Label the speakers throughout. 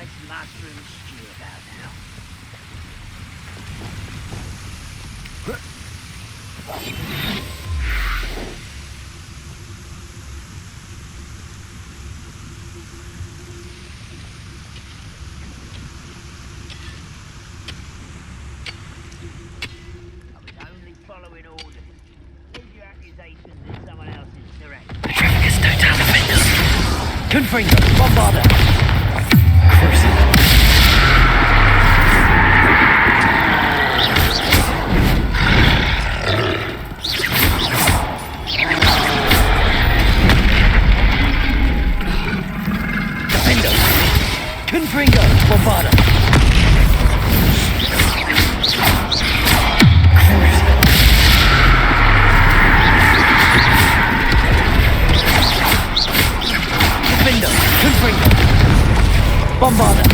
Speaker 1: nice mushroom stew about now. I was only following orders. Leave your accusations in someone else's direction.
Speaker 2: Petrificus total offenders. Confringo, bombarder. Cruising. Defendo. Confringo, bombarder. Defender, Confringo, bombarder.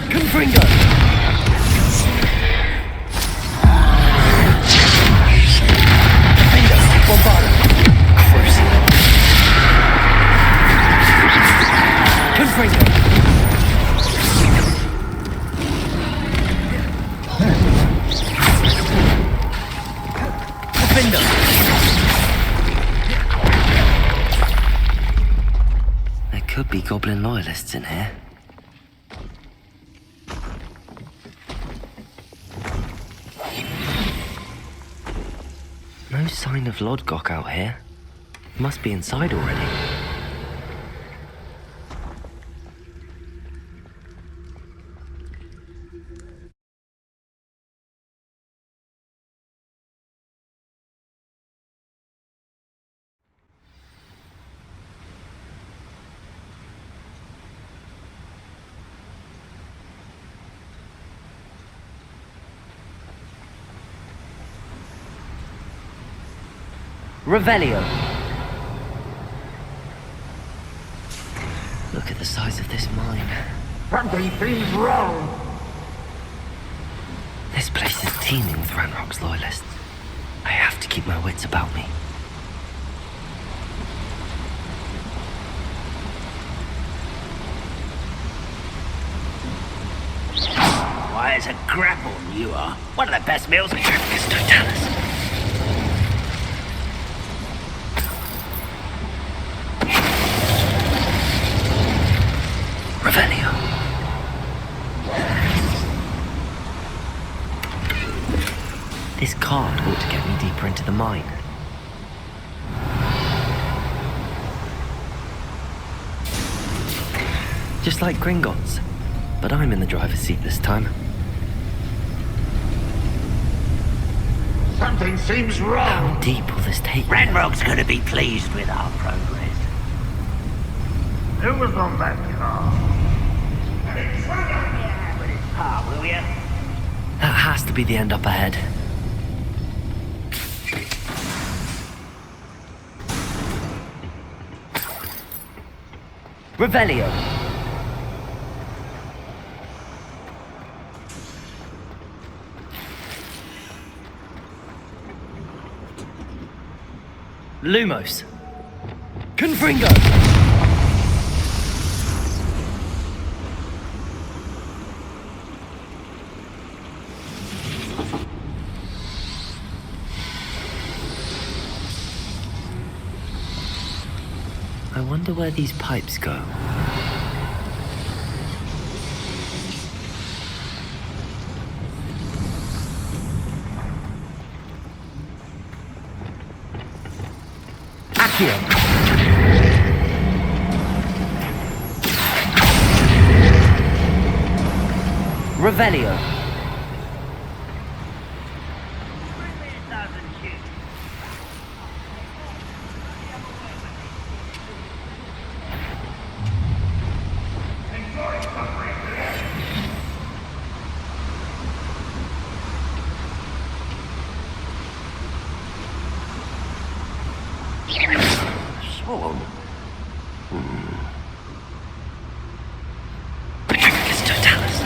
Speaker 2: Confringo. Defender, bombarder. Cruising. Confringo. Defender. There could be goblin loyalists in here. No sign of Lodgok out here. Must be inside already. Revelio. Look at the size of this mine.
Speaker 3: Something seems wrong.
Speaker 2: This place is teeming with Ranrock's loyalists. I have to keep my wits about me.
Speaker 1: Why, it's a grapple, you are. One of the best meals.
Speaker 2: Petrificus totalis. Revelio. This card ought to get me deeper into the mine. Just like Gringotts, but I'm in the driver's seat this time.
Speaker 3: Something seems
Speaker 2: How
Speaker 3: wrong.
Speaker 2: deep will this take me?
Speaker 1: Ranrock's gonna be pleased with our progress.
Speaker 3: Who was on that car?
Speaker 1: With his pa, will ya?
Speaker 2: That has to be the end up ahead. Revelio. Lumos. Confringo. I wonder where these pipes go. Accio. Revelio.
Speaker 1: Sword?
Speaker 2: Petrificus totalis.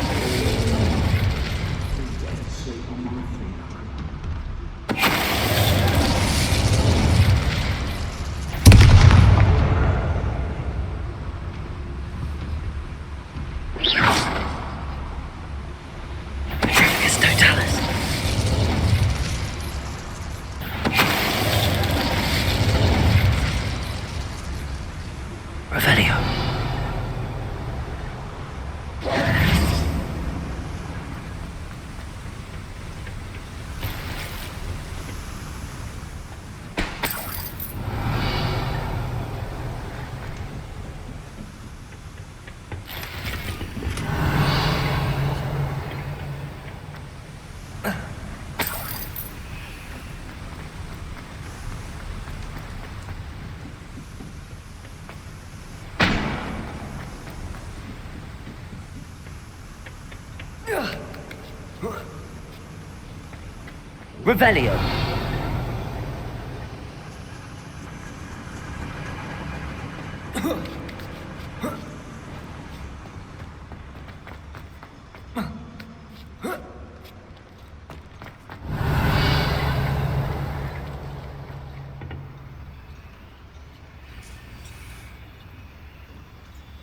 Speaker 2: Revelio.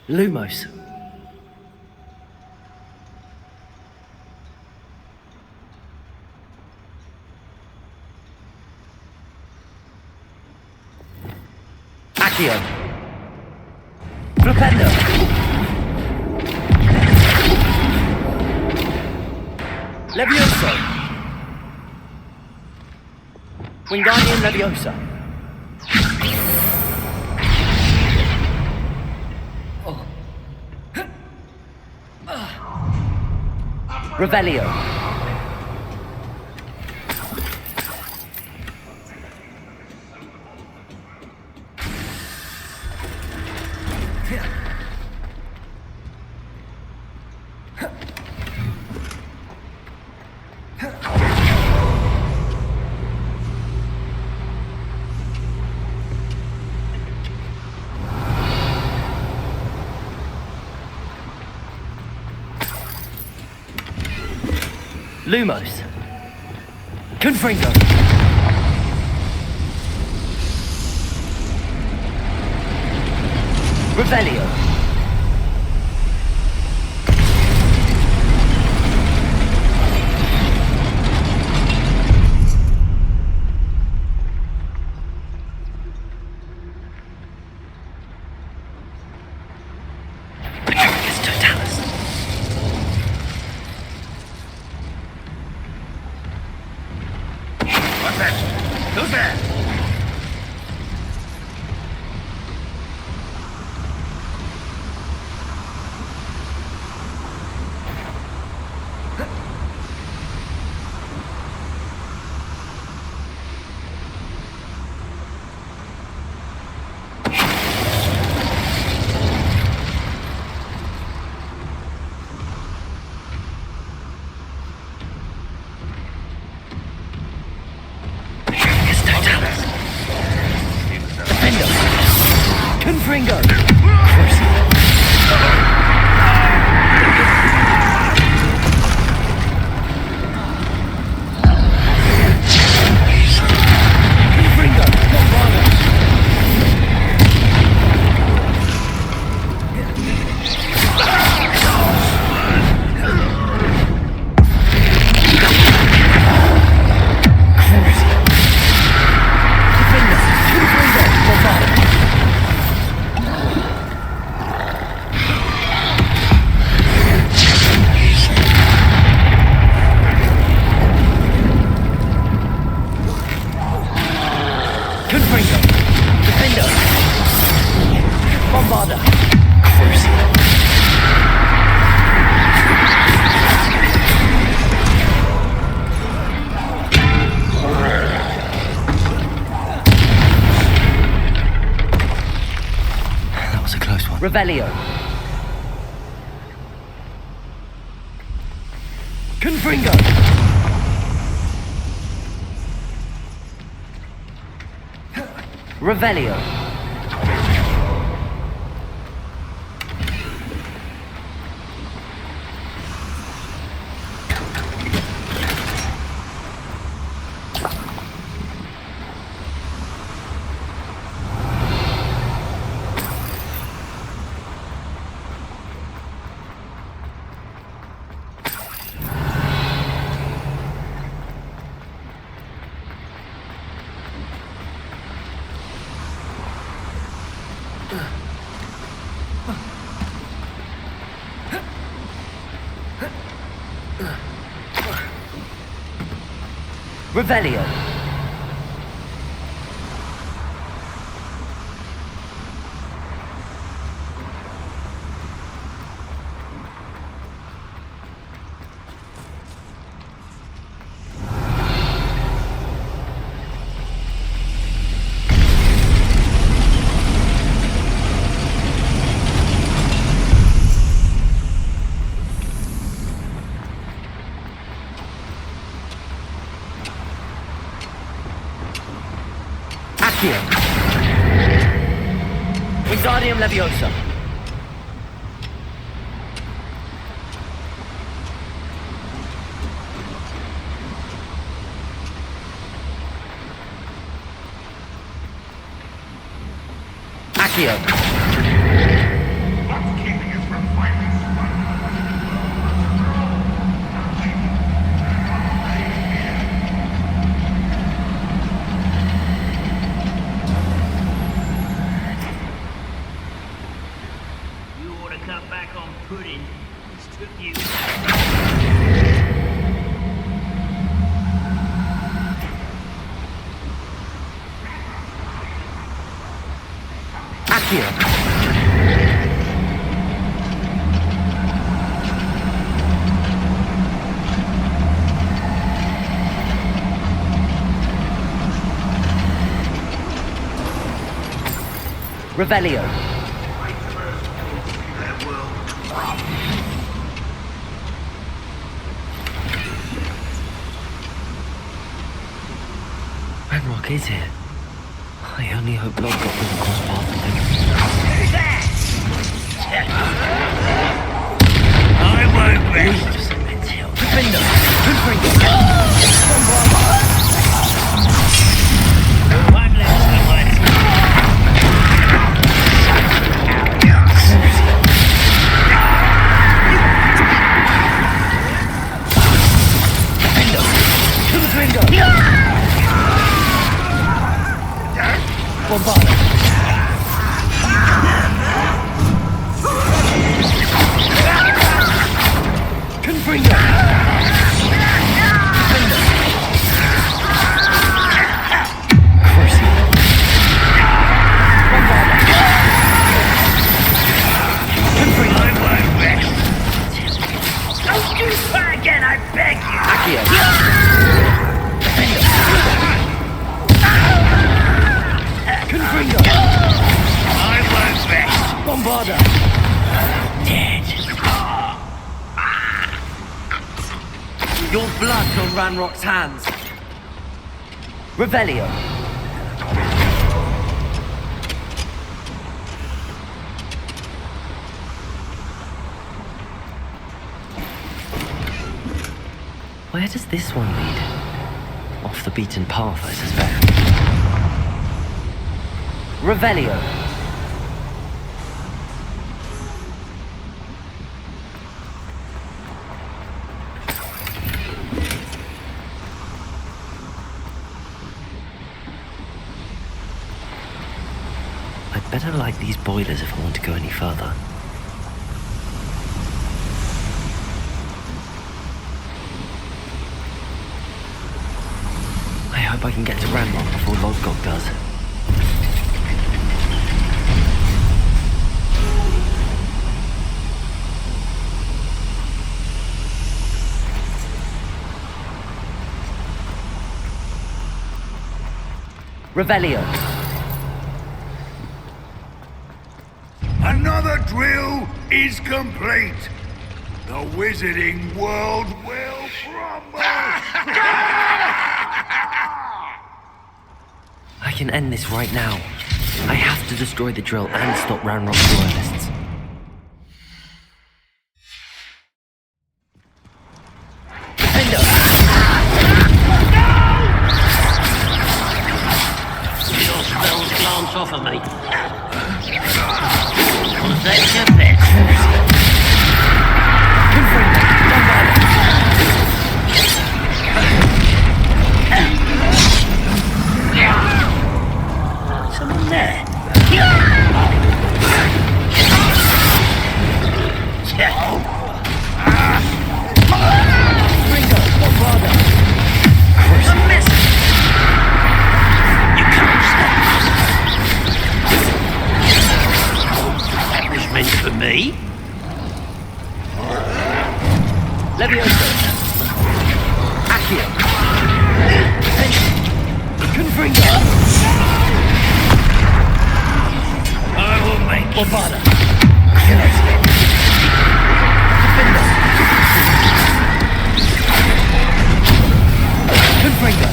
Speaker 2: Lumos. Accio. Flipendo. Levioso. Wingardium Leviosa. Revelio. Lumos. Confringo. Revelio.
Speaker 3: Who's there?
Speaker 2: Confringo. Revelio. Confringo. Revelio. Revelio. Accio. Wingardium Leviosa. Accio.
Speaker 3: What's keeping you from fighting
Speaker 1: You ought to cut back on pudding. It's took you.
Speaker 2: Accio. Revelio. Ranrock is here. I only hope Lodgok doesn't cross paths with him.
Speaker 1: I won't rest.
Speaker 2: Defender!
Speaker 1: One less than one.
Speaker 2: Bombarda! Confringo! Crucible! Bombarda! Confringo!
Speaker 1: I won't rest. Don't do that again, I beg you.
Speaker 2: Accio! Confringo!
Speaker 1: I won't rest.
Speaker 2: Bombarda!
Speaker 1: Dead.
Speaker 2: Your blood's on Ranrock's hands. Revelio. Where does this one lead? Off the beaten path, I suspect. Revelio. I'd better light these boilers if I want to go any further. I hope I can get to Ranrock before Lodgok does. Revelio.
Speaker 3: Another drill is complete. The wizarding world will crumble.
Speaker 2: I can end this right now. I have to destroy the drill and stop Ranrock's loyalists. Defender!
Speaker 1: Your spells glance off of me. Was that your best?
Speaker 2: Confringo! Bombarda!
Speaker 1: Someone there.
Speaker 2: Confringo! Bombarda!
Speaker 1: A miss. You can't stop us. That was meant for me.
Speaker 2: Leviosa! Accio! Confringo!
Speaker 1: I will make
Speaker 2: Bombarda! Defender! Confringo!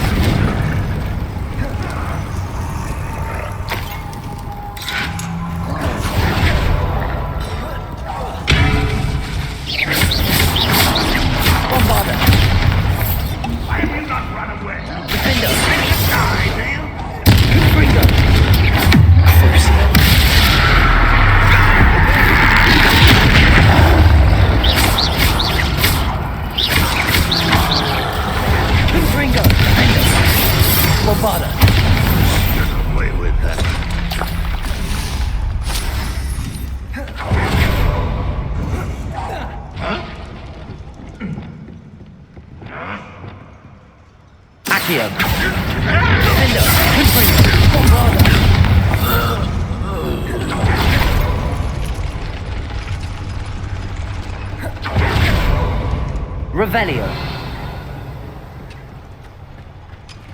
Speaker 2: Revelio.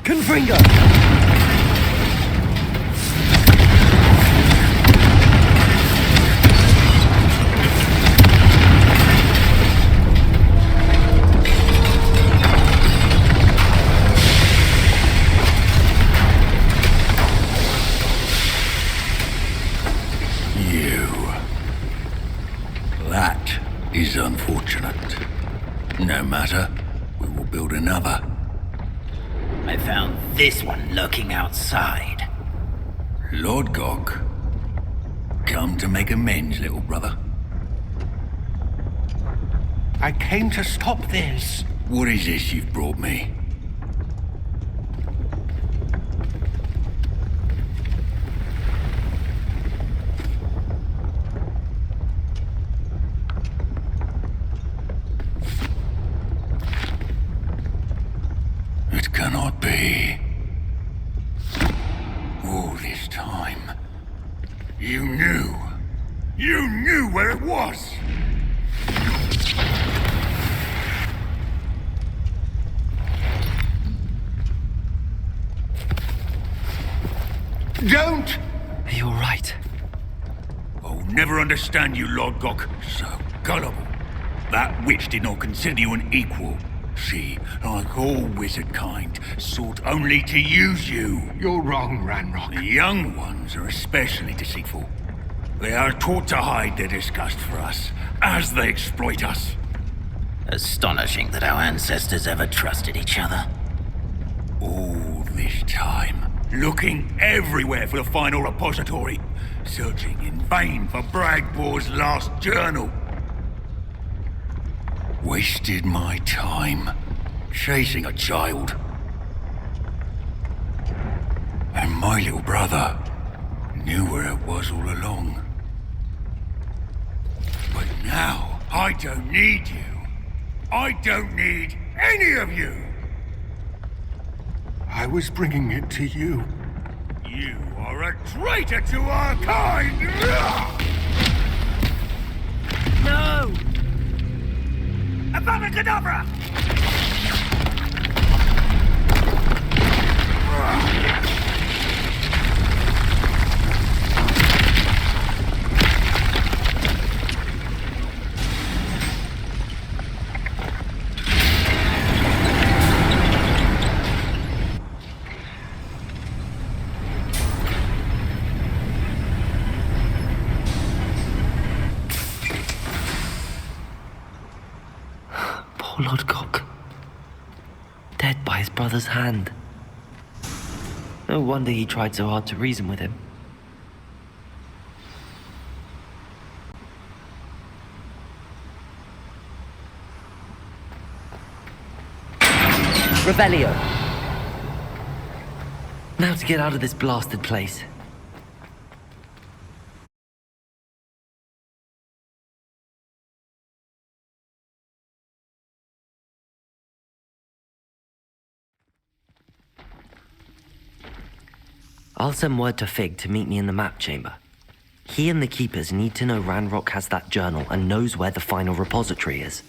Speaker 2: Confringo.
Speaker 4: That is unfortunate. No matter, we will build another.
Speaker 5: I found this one lurking outside.
Speaker 4: Lord Gog, come to make amends, little brother.
Speaker 6: I came to stop this.
Speaker 4: What is this you've brought me? It cannot be. All this time, you knew where it was!
Speaker 6: Don't!
Speaker 2: Are you alright?
Speaker 4: I'll never understand you, Lord Gok. So gullible. That witch did not consider you an equal. She, like all wizard kind, sought only to use you.
Speaker 6: You're wrong, Ranrock.
Speaker 4: The young ones are especially deceitful. They are taught to hide their disgust for us, as they exploit us.
Speaker 5: Astonishing that our ancestors ever trusted each other.
Speaker 4: All this time, looking everywhere for the final repository, searching in vain for Bragbor's last journal. Wasted my time chasing a child. And my little brother knew where it was all along. But now, I don't need you. I don't need any of you.
Speaker 6: I was bringing it to you.
Speaker 4: You are a traitor to our kind!
Speaker 5: No! Avada Kedavra!
Speaker 2: Poor Lord Gok. Dead by his brother's hand. No wonder he tried so hard to reason with him. Revelio! Now to get out of this blasted place. I'll send word to Fig to meet me in the map chamber. He and the Keepers need to know Ranrock has that journal and knows where the final repository is.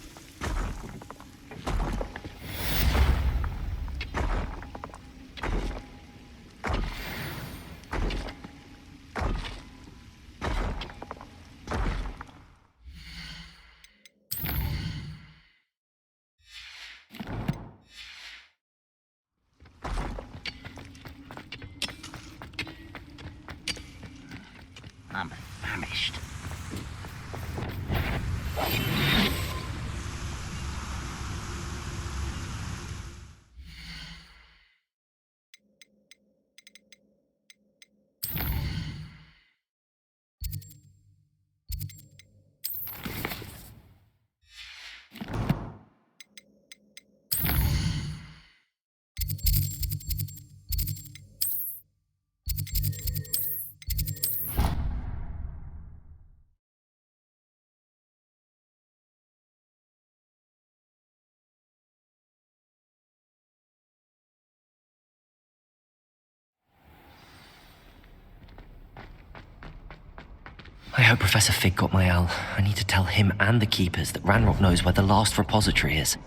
Speaker 5: I'm famished.
Speaker 2: I hope Professor Fig got my owl. I need to tell him and the Keepers that Ranrock knows where the last repository is.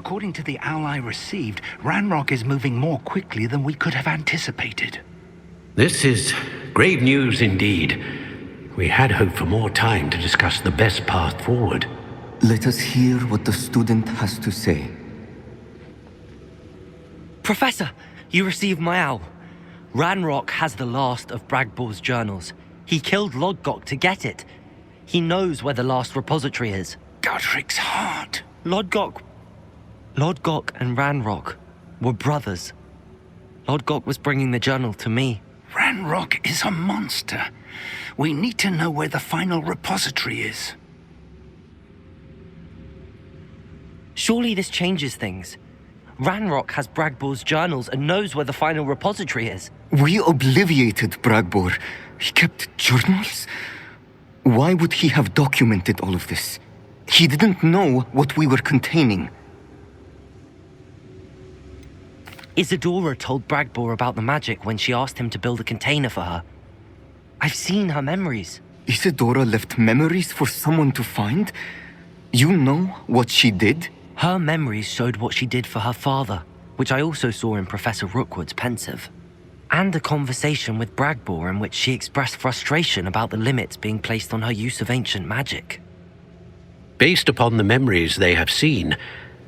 Speaker 7: according to the owl I received, Ranrock is moving more quickly than we could have anticipated.
Speaker 8: This is grave news indeed. We had hoped for more time to discuss the best path forward.
Speaker 9: Let us hear what the student has to say.
Speaker 2: Professor, you received my owl. Ranrock has the last of Bragbor's journals. He killed Lodgok to get it. He knows where the last repository is.
Speaker 7: Godric's heart.
Speaker 2: Lodgok and Ranrock were brothers. Lodgok was bringing the journal to me.
Speaker 7: Ranrock is a monster. We need to know where the final repository is.
Speaker 2: Surely this changes things. Ranrock has Bragbor's journals and knows where the final repository is.
Speaker 9: We obliviated Bragbor. He kept journals? Why would he have documented all of this? He didn't know what we were containing.
Speaker 2: Isadora told Bragbor about the magic when she asked him to build a container for her. I've seen her memories.
Speaker 9: Isadora left memories for someone to find? You know what she did?
Speaker 2: Her memories showed what she did for her father, which I also saw in Professor Rookwood's pensive. And a conversation with Bragbor in which she expressed frustration about the limits being placed on her use of ancient magic.
Speaker 8: Based upon the memories they have seen,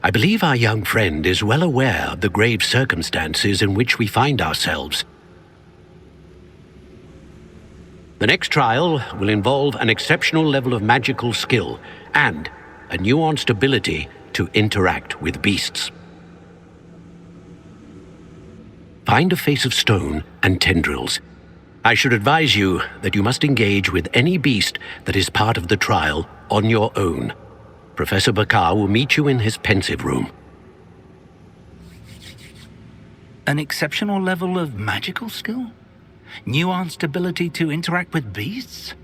Speaker 8: I believe our young friend is well aware of the grave circumstances in which we find ourselves. The next trial will involve an exceptional level of magical skill and a nuanced ability to interact with beasts. Find a face of stone and tendrils. I should advise you that you must engage with any beast that is part of the trial on your own. Professor Bakar will meet you in his pensive room.
Speaker 7: An exceptional level of magical skill? Nuanced ability to interact with beasts?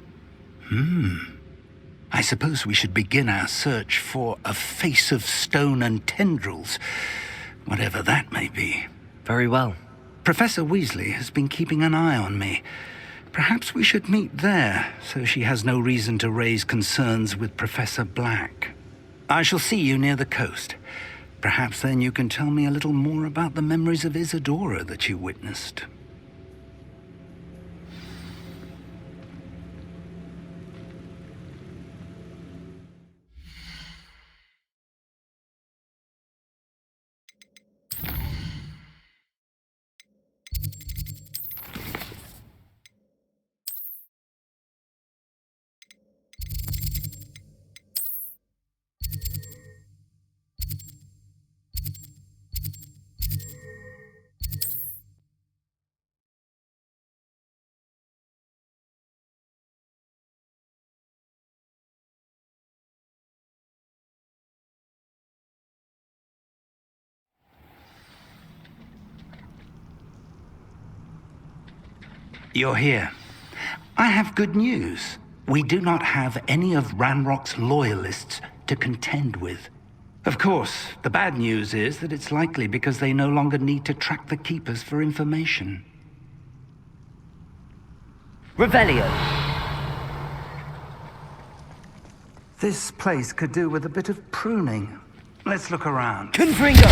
Speaker 7: I suppose we should begin our search for a face of stone and tendrils, whatever that may be.
Speaker 2: Very well.
Speaker 7: Professor Weasley has been keeping an eye on me. Perhaps we should meet there, so she has no reason to raise concerns with Professor Black. I shall see you near the coast. Perhaps then you can tell me a little more about the memories of Isadora that you witnessed. You're here. I have good news. We do not have any of Ranrock's loyalists to contend with. Of course, the bad news is that it's likely because they no longer need to track the Keepers for information.
Speaker 2: Revelio.
Speaker 7: This place could do with a bit of pruning. Let's look around.
Speaker 2: Confringo!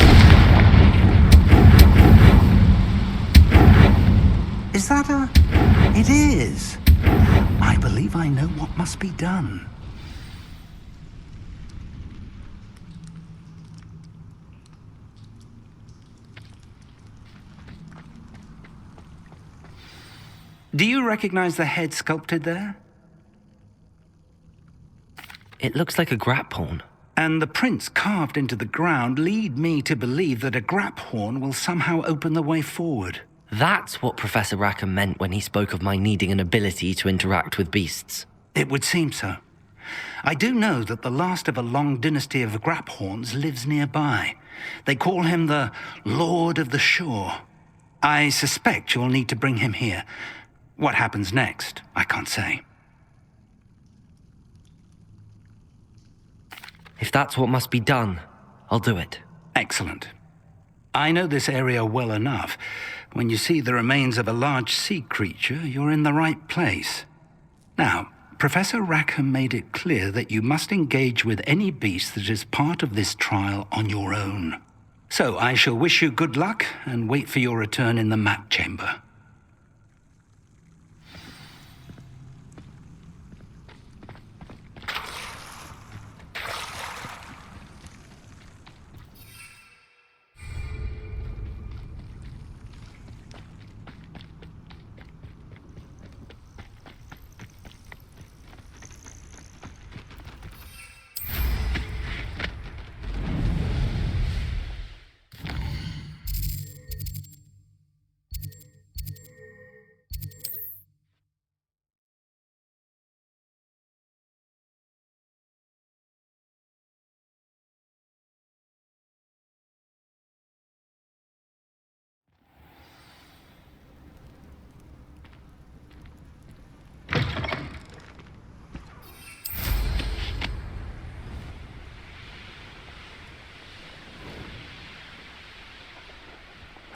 Speaker 7: Is that a... It is. I believe I know what must be done. Do you recognize the head sculpted there?
Speaker 2: It looks like a graphorn.
Speaker 7: And the prints carved into the ground lead me to believe that a graphorn will somehow open the way forward.
Speaker 2: That's what Professor Rackham meant when he spoke of my needing an ability to interact with beasts.
Speaker 7: It would seem so. I do know that the last of a long dynasty of graphorns lives nearby. They call him the Lord of the Shore. I suspect you'll need to bring him here. What happens next, I can't say.
Speaker 2: If that's what must be done, I'll do it.
Speaker 7: Excellent. I know this area well enough. When you see the remains of a large sea creature, you're in the right place. Now, Professor Rackham made it clear that you must engage with any beast that is part of this trial on your own. So I shall wish you good luck and wait for your return in the map chamber.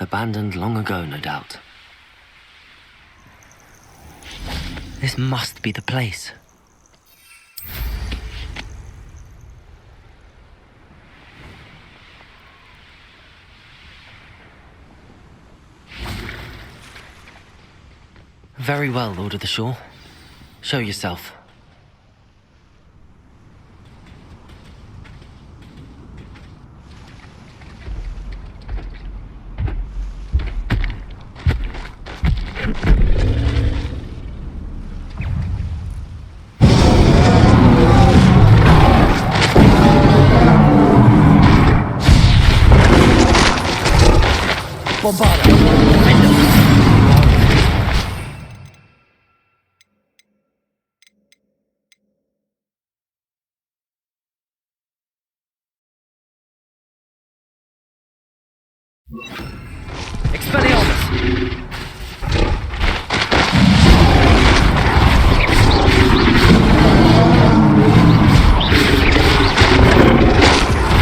Speaker 2: Abandoned long ago, no doubt. This must be the place. Very well, Lord of the Shore. Show yourself. Bombarda! Expelliarmus!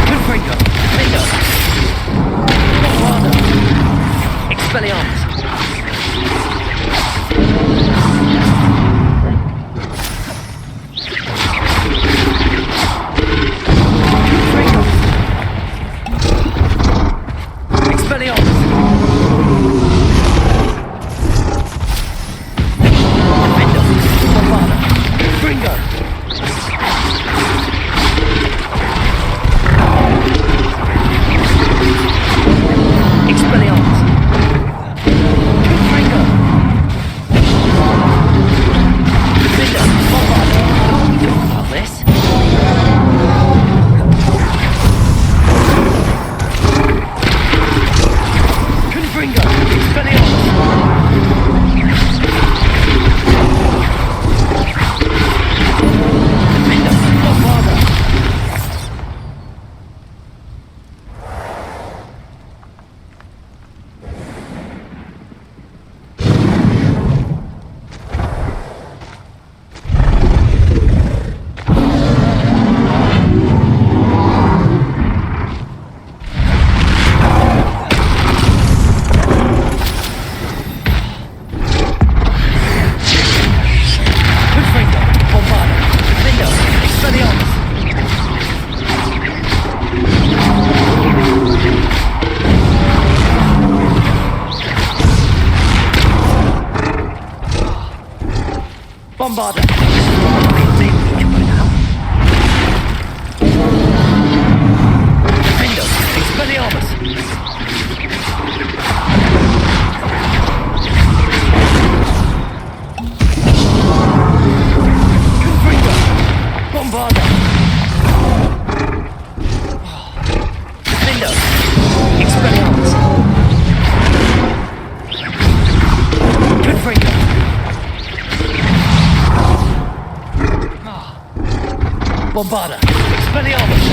Speaker 2: Confringo! Window! Bombarda! Expelliarmus! Bombarda! Defendo! Expelliarmus! Confringo! Bombarda! Defendo! Expelliarmus! Confringo! Bombarda! Expelliarmus!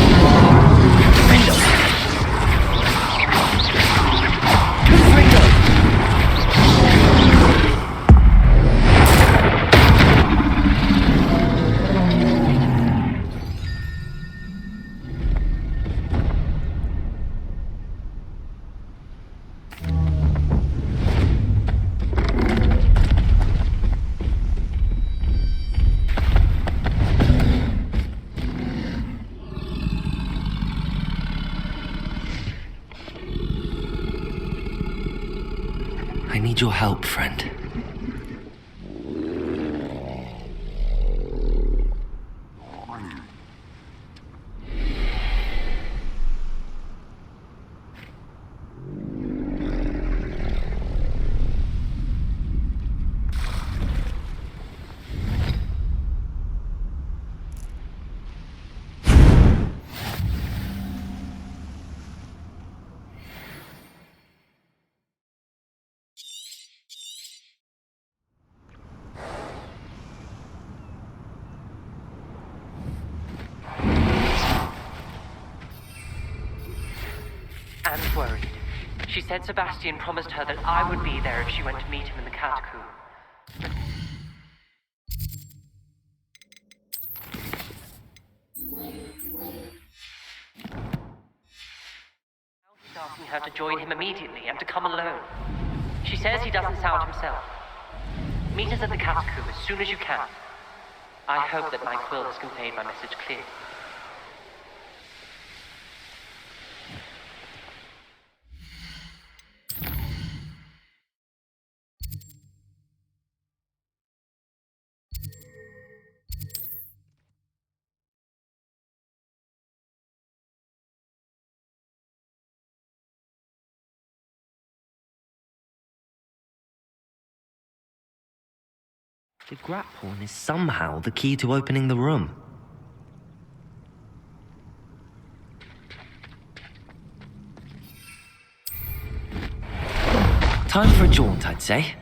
Speaker 2: Defendo! Confringo! your help, friend.
Speaker 10: Anne's worried. She said Sebastian promised her that I would be there if she went to meet him in the catacomb. Now he's asking her to join him immediately and to come alone. She says he doesn't sound himself. Meet us at the catacomb as soon as you can. I hope that my quill has conveyed my message clearly.
Speaker 2: The grapphorn is somehow the key to opening the room. Time for a jaunt, I'd say.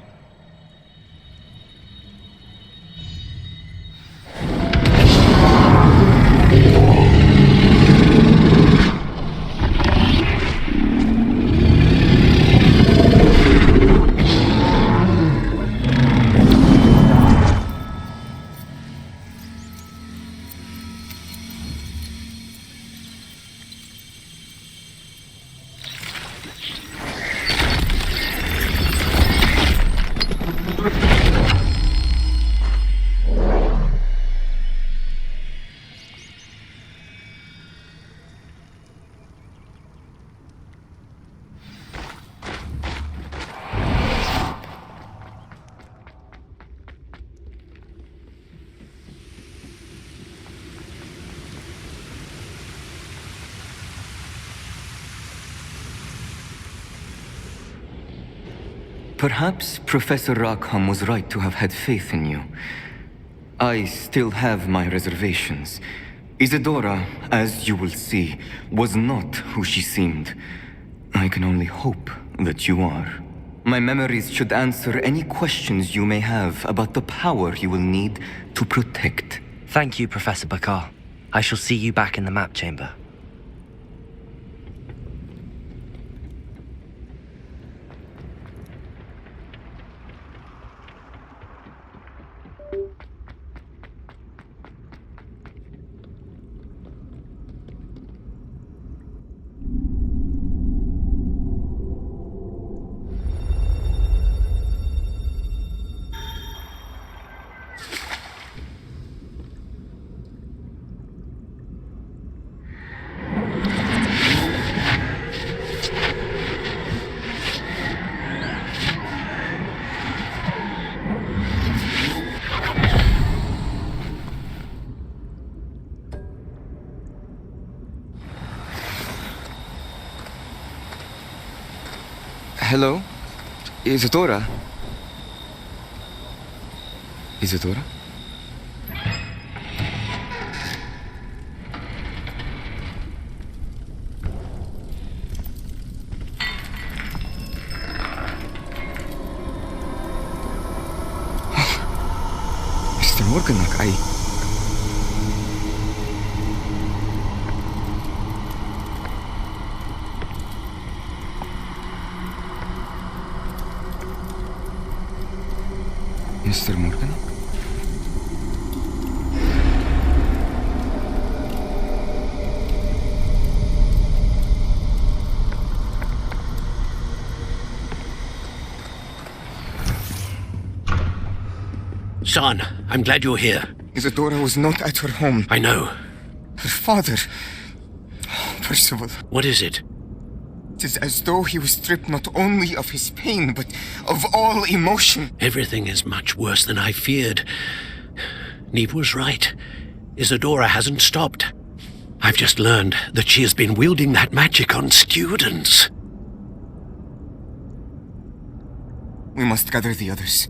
Speaker 9: Perhaps Professor Rackham was right to have had faith in you. I still have my reservations. Isadora, as you will see, was not who she seemed. I can only hope that you are. My memories should answer any questions you may have about the power you will need to protect.
Speaker 2: Thank you, Professor Bakar. I shall see you back in the map chamber.
Speaker 9: Hello? Isadora? Isadora? Mr. Morganak, Mr. Morgan?
Speaker 8: Son, I'm glad you're here.
Speaker 9: Isadora was not at her home.
Speaker 8: I know.
Speaker 9: Her father... Percival.
Speaker 8: What is it?
Speaker 11: 'Tis as though he was stripped not only of his pain, but of all emotion.
Speaker 8: Everything is much worse than I feared. Neve was right. Isadora hasn't stopped. I've just learned that she has been wielding that magic on students.
Speaker 11: We must gather the others.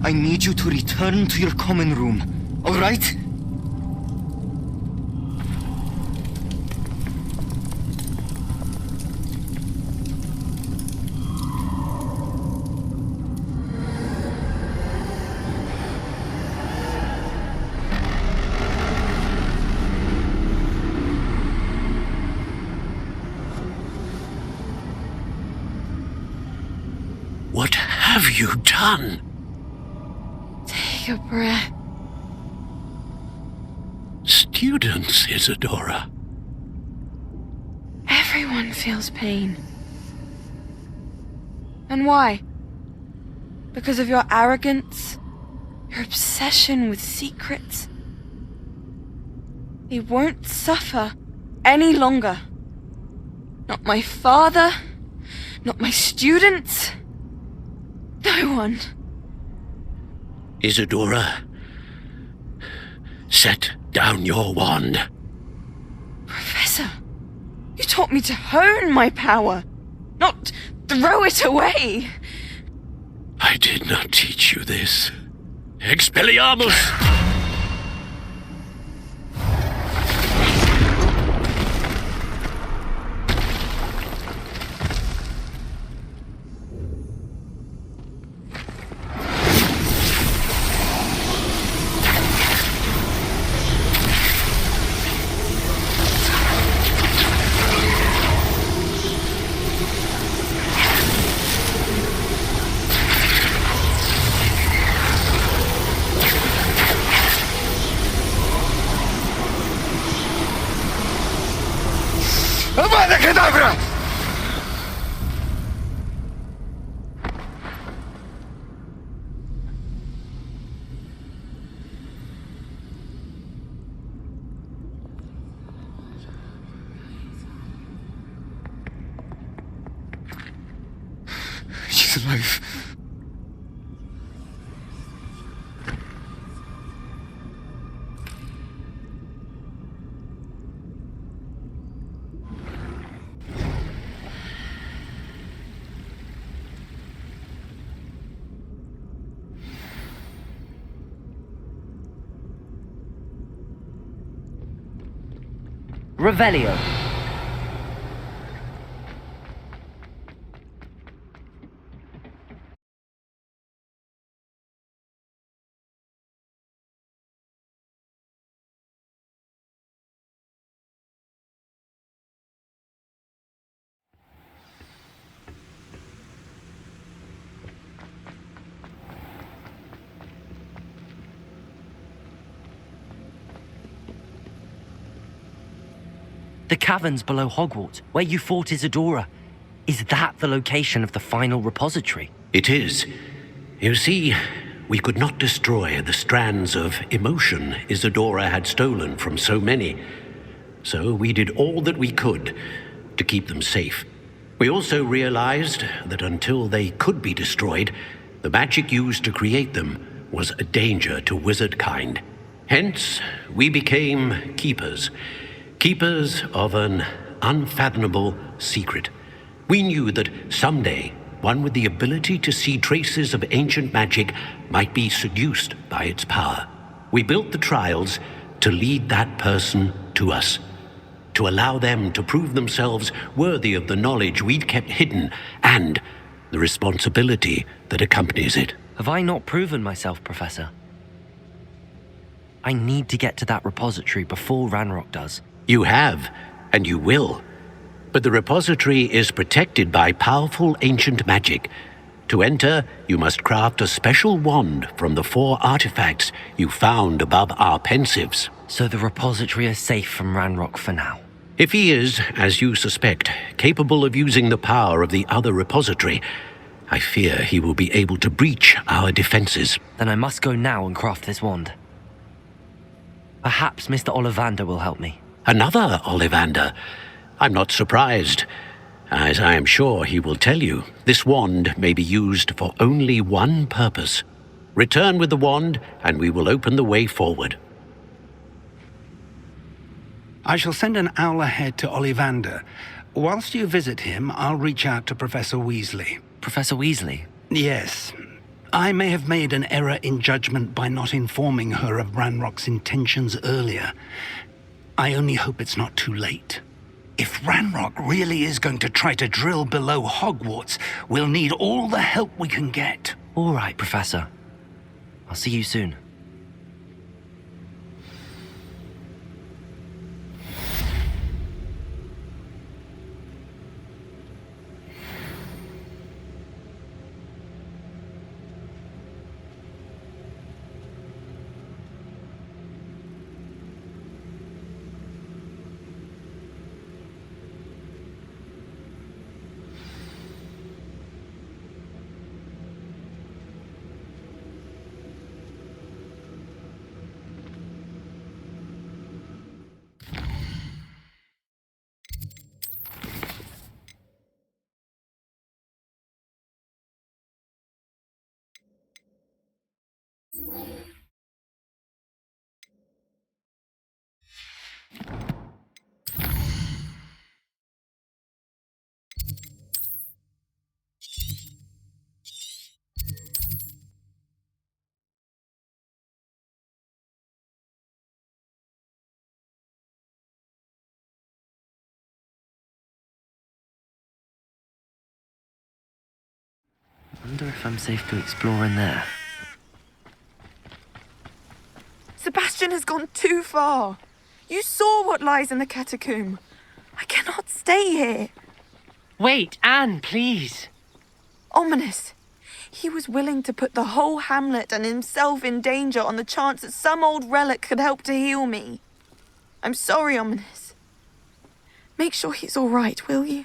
Speaker 11: I need you to return to your common room, all right?
Speaker 8: What have you done?
Speaker 12: Take a breath.
Speaker 8: Students, Isadora.
Speaker 12: Everyone feels pain. And why? Because of your arrogance? Your obsession with secrets? They won't suffer any longer. Not my father, not my students, no one.
Speaker 8: Isadora, set down your wand.
Speaker 12: Professor, you taught me to hone my power, not throw it away.
Speaker 8: I did not teach you this. Expelliarmus!
Speaker 11: Avada Kedavra! She's alive.
Speaker 2: Revelio. The caverns below Hogwarts, where you fought Isadora. Is that the location of the final repository?
Speaker 8: It is. You see, we could not destroy the strands of emotion Isadora had stolen from so many. So we did all that we could to keep them safe. We also realized that until they could be destroyed, the magic used to create them was a danger to wizard kind. Hence, we became keepers. Keepers of an unfathomable secret. We knew that someday, one with the ability to see traces of ancient magic might be seduced by its power. We built the trials to lead that person to us, to allow them to prove themselves worthy of the knowledge we'd kept hidden and the responsibility that accompanies it.
Speaker 2: Have I not proven myself, Professor? I need to get to that repository before Ranrock does.
Speaker 8: You have, and you will. But the repository is protected by powerful ancient magic. To enter, you must craft a special wand from the 4 artifacts you found above our pensives.
Speaker 2: So the repository is safe from Ranrock for now.
Speaker 8: If he is, as you suspect, capable of using the power of the other repository, I fear he will be able to breach our defenses.
Speaker 2: Then I must go now and craft this wand. Perhaps Mr. Ollivander will help me.
Speaker 8: Another Ollivander? I'm not surprised. As I am sure he will tell you, this wand may be used for only one purpose. Return with the wand, and we will open the way forward.
Speaker 7: I shall send an owl ahead to Ollivander. Whilst you visit him, I'll reach out to Professor Weasley.
Speaker 2: Professor Weasley?
Speaker 7: Yes. I may have made an error in judgment by not informing her of Ranrock's intentions earlier. I only hope it's not too late. If Ranrock really is going to try to drill below Hogwarts, we'll need all the help we can get.
Speaker 2: All right, Professor. I'll see you soon. I wonder if I'm safe to explore in there.
Speaker 12: Sebastian has gone too far. You saw what lies in the catacomb. I cannot stay here.
Speaker 10: Wait, Anne, please.
Speaker 12: Ominous. He was willing to put the whole hamlet and himself in danger on the chance that some old relic could help to heal me. I'm sorry, Ominous. Make sure he's all right, will you?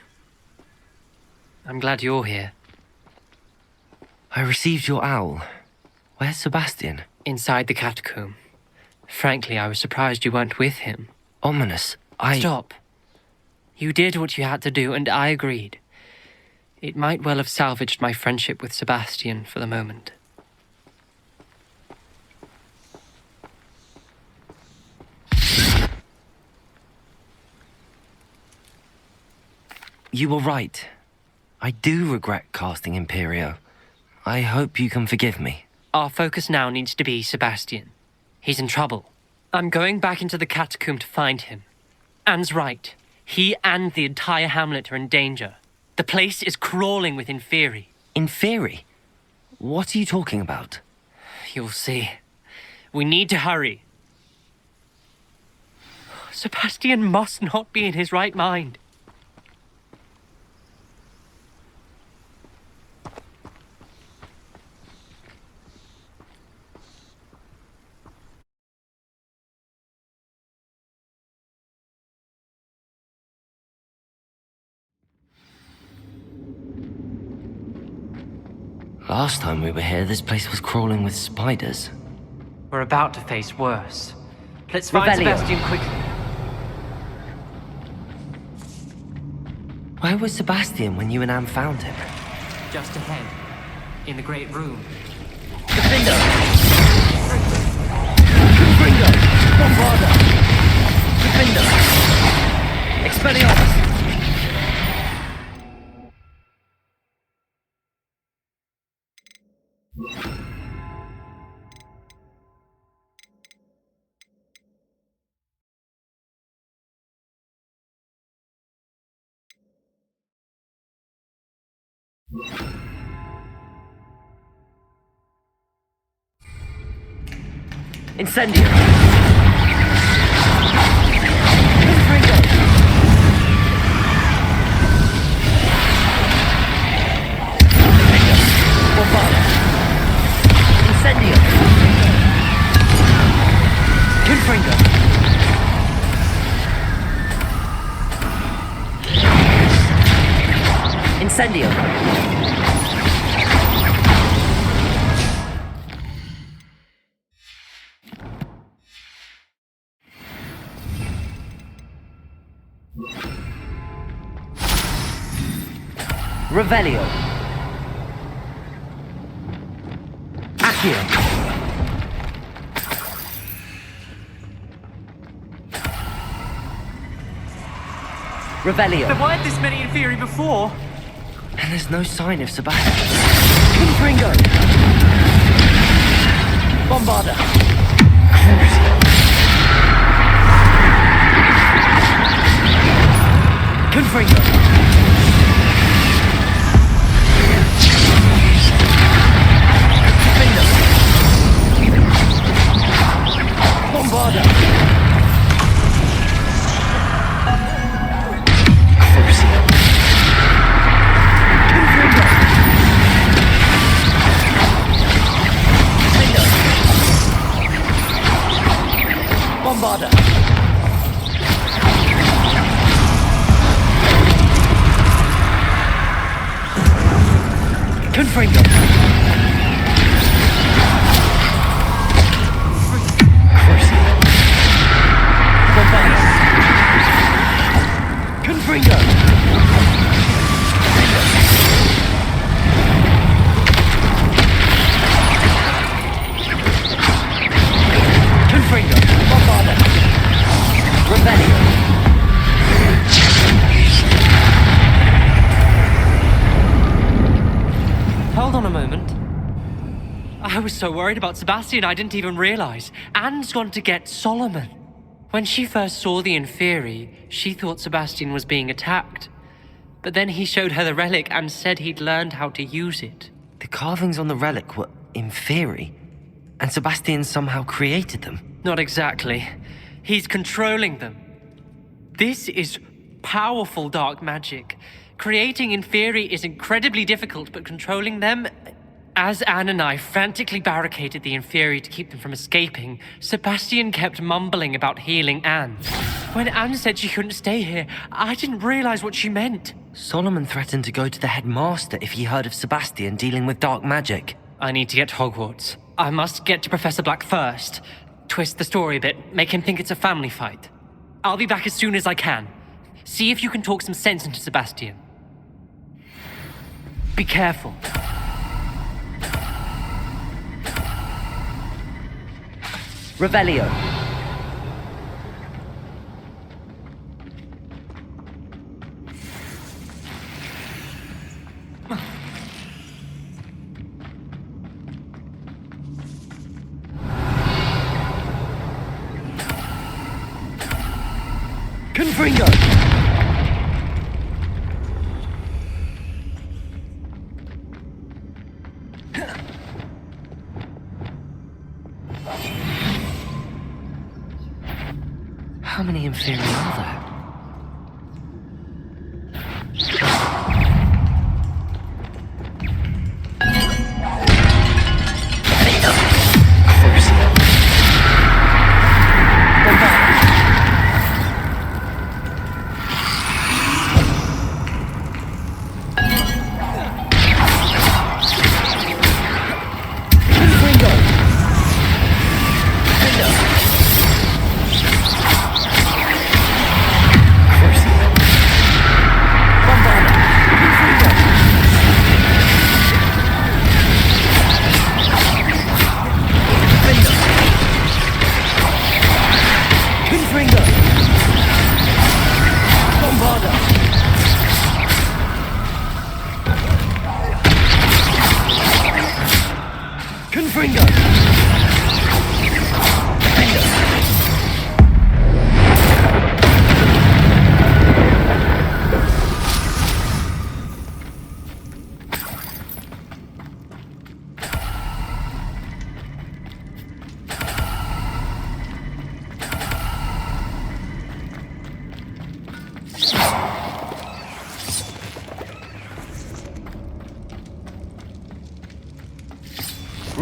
Speaker 10: I'm glad you're here.
Speaker 2: I received your owl. Where's Sebastian?
Speaker 10: Inside the catacomb. Frankly, I was surprised you weren't with him.
Speaker 2: Ominous,
Speaker 10: Stop. You did what you had to do, and I agreed. It might well have salvaged my friendship with Sebastian for the moment.
Speaker 2: You were right. I do regret casting Imperio. I hope you can forgive me.
Speaker 10: Our focus now needs to be Sebastian. He's in trouble. I'm going back into the catacomb to find him. Anne's right. He and the entire hamlet are in danger. The place is crawling with Inferi.
Speaker 2: Inferi? What are you talking about?
Speaker 10: You'll see. We need to hurry. Sebastian must not be in his right mind.
Speaker 2: Last time we were here, this place was crawling with spiders.
Speaker 10: We're about to face worse. Let's find
Speaker 2: Revelio.
Speaker 10: Sebastian quickly.
Speaker 2: Where was Sebastian when you and Anne found him?
Speaker 10: Just ahead. In the great room.
Speaker 2: Defender! Confringo! Bombarda! Defender! Expelliarmus! Incendio! Confringo! Bombarda! Incendio! Confringo! Incendio. Revelio. Accio. Revelio.
Speaker 10: There weren't this many Inferi before.
Speaker 2: And there's no sign of Sebastian. Confringo. Bombarda. Confringo. Bombarda. Bombarda. Confringo. Bombarda. Confringo. Confringo. Bombarda. Revelio.
Speaker 10: Hold on a moment. I was so worried about Sebastian I didn't even realize. Anne's gone to get Solomon. When she first saw the Inferi, she thought Sebastian was being attacked. But then he showed her the relic and said he'd learned how to use it.
Speaker 2: The carvings on the relic were Inferi, and Sebastian somehow created them.
Speaker 10: Not exactly. He's controlling them. This is powerful dark magic. Creating Inferi is incredibly difficult, but controlling them... As Anne and I frantically barricaded the Inferi to keep them from escaping, Sebastian kept mumbling about healing Anne. When Anne said she couldn't stay here, I didn't realize what she meant.
Speaker 2: Solomon threatened to go to the headmaster if he heard of Sebastian dealing with dark magic.
Speaker 10: I need to get to Hogwarts. I must get to Professor Black first. Twist the story a bit, make him think it's a family fight. I'll be back as soon as I can. See if you can talk some sense into Sebastian. Be careful.
Speaker 2: Revelio. Confringo. How many Inferi are there?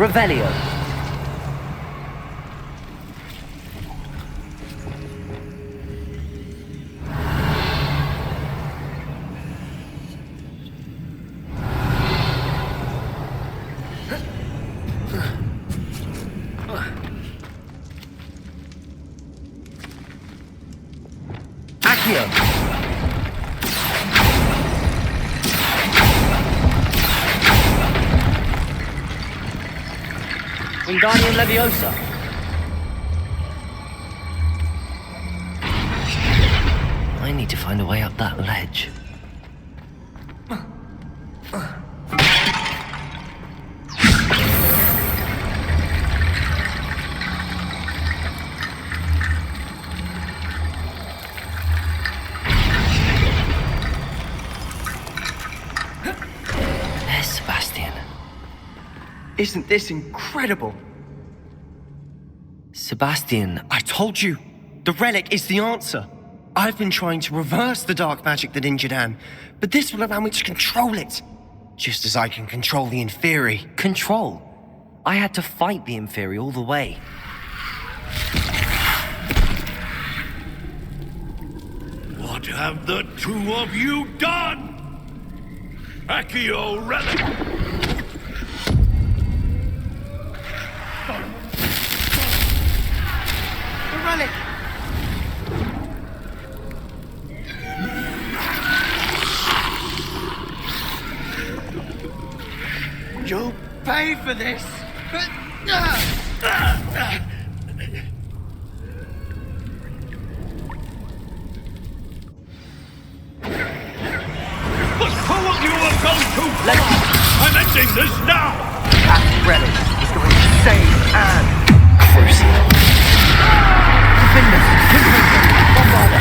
Speaker 2: Revelio. Accio! Wingardium Leviosa. I need to find a way up that ledge. There's Sebastian.
Speaker 13: Isn't this incredible?
Speaker 2: Sebastian,
Speaker 13: I told you, the relic is the answer. I've been trying to reverse the dark magic that injured Anne, but this will allow me to control it. Just as I can control the Inferi.
Speaker 2: Control? I had to fight the Inferi all the way.
Speaker 4: What have the two of you done? Accio relic!
Speaker 13: The relic! You'll pay for this!
Speaker 4: But who of you have gone too far? I'm ending this now!
Speaker 13: That relic is going to save Anne!
Speaker 2: Crucio. Defender! Bombarda!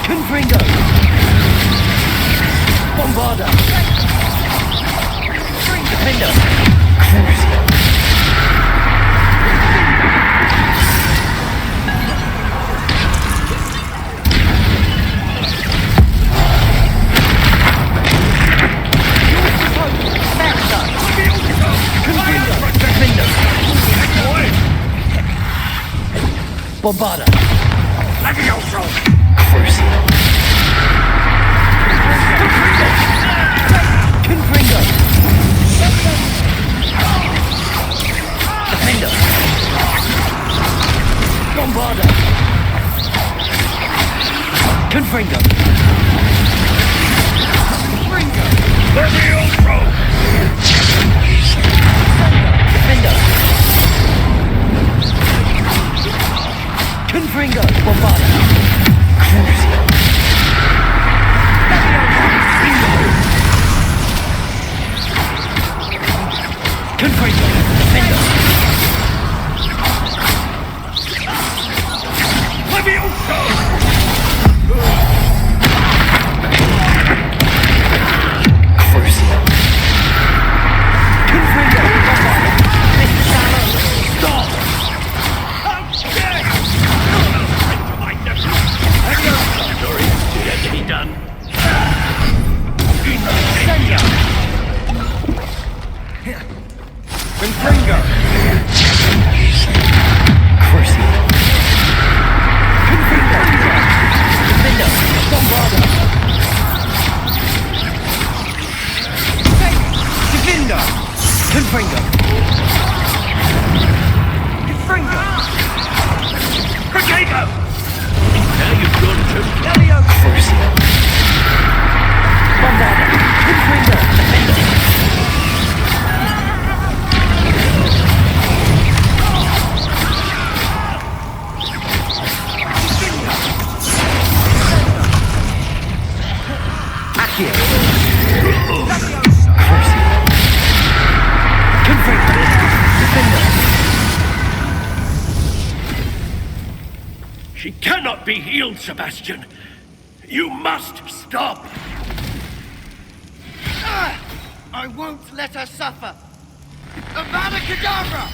Speaker 2: Confringo! Bombarda! Defender! Crucio. Bombarda!
Speaker 4: Levioso!
Speaker 2: Crucio! Confringo! Defender! Bombarda! Confringo!
Speaker 4: Levioso!
Speaker 2: Defender! Confringo! Bombarda! Crucio! Confringo! Defender!
Speaker 4: Levioso!
Speaker 2: Crucio! Confringo! Bombarda! Mr. Shallow!
Speaker 4: Stop! How dare you! Sorry, yet to be done.
Speaker 2: Senja!
Speaker 13: Confringo!
Speaker 2: Crucio! Confringo! Defender! Bombarda!
Speaker 13: Defender!
Speaker 2: Confringo!
Speaker 13: Confringo!
Speaker 4: Protego! Now you've gone too
Speaker 2: Crucio! Bombarda! Confringo! Defender! Accio! Crucio! Confringo! Defender!
Speaker 4: She cannot be healed, Sebastian. You must stop.
Speaker 13: I won't let her suffer! Avada Kedavra!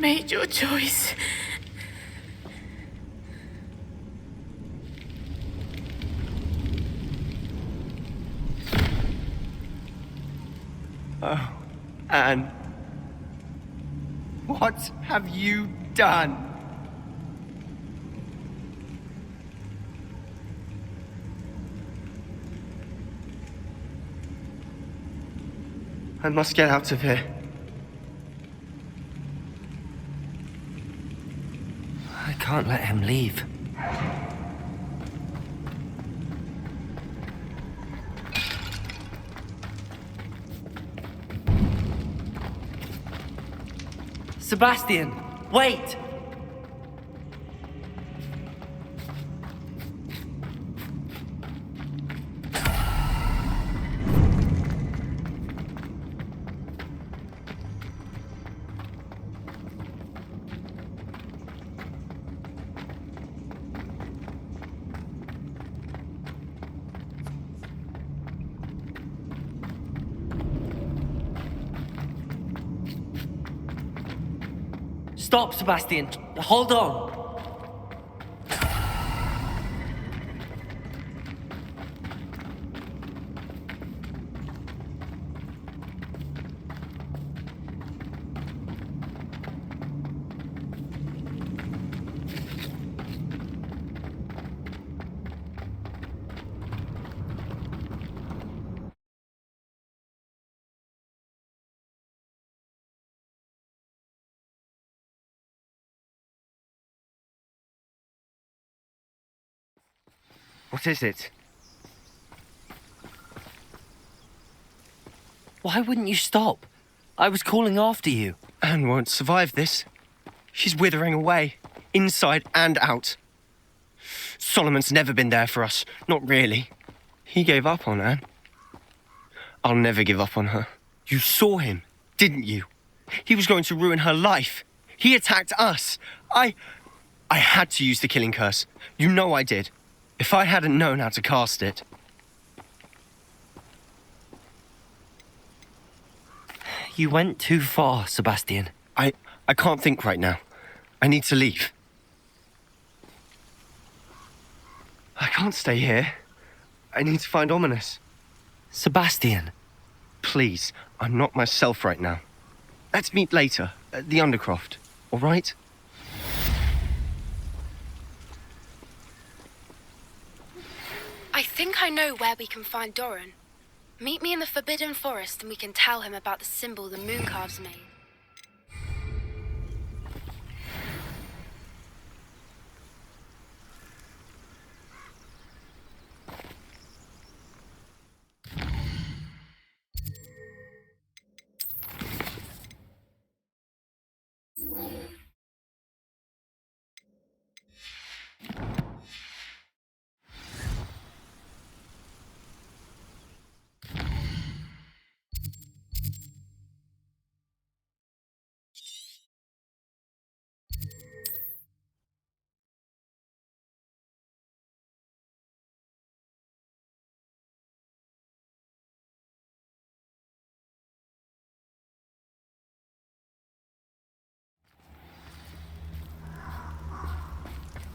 Speaker 12: made your choice.
Speaker 13: Oh, Anne. What have you done? I must get out of here.
Speaker 2: I can't let him leave. Sebastian, wait! Stop, Sebastian. Hold on.
Speaker 13: What is it?
Speaker 2: Why wouldn't you stop? I was calling after you.
Speaker 13: Anne won't survive this. She's withering away, inside and out. Solomon's never been there for us, not really. He gave up on Anne. I'll never give up on her. You saw him, didn't you? He was going to ruin her life. He attacked us. I had to use the killing curse. You know I did. If I hadn't known how to cast it.
Speaker 2: You went too far, Sebastian.
Speaker 13: I can't think right now. I need to leave. I can't stay here. I need to find Ominous.
Speaker 2: Sebastian.
Speaker 13: Please, I'm not myself right now. Let's meet later at the Undercroft, all right?
Speaker 14: I think I know where we can find Doran. Meet me in the Forbidden Forest and we can tell him about the symbol the Mooncalves made.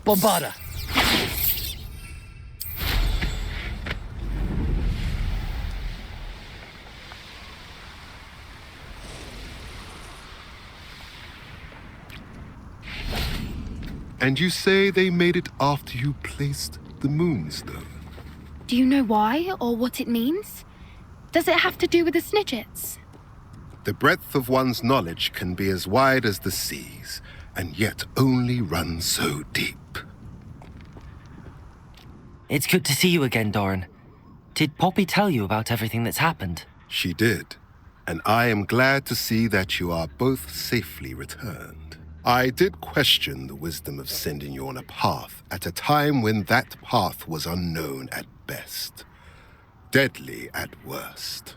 Speaker 2: Bombarda!
Speaker 6: And you say they made it after you placed the Moonstone?
Speaker 14: Do you know why or what it means? Does it have to do with the Snidgets?
Speaker 6: The breadth of one's knowledge can be as wide as the seas, and yet only run so deep.
Speaker 2: It's good to see you again, Doran. Did Poppy tell you about everything that's happened?
Speaker 6: She did, and I am glad to see that you are both safely returned. I did question the wisdom of sending you on a path at a time when that path was unknown at best, deadly at worst.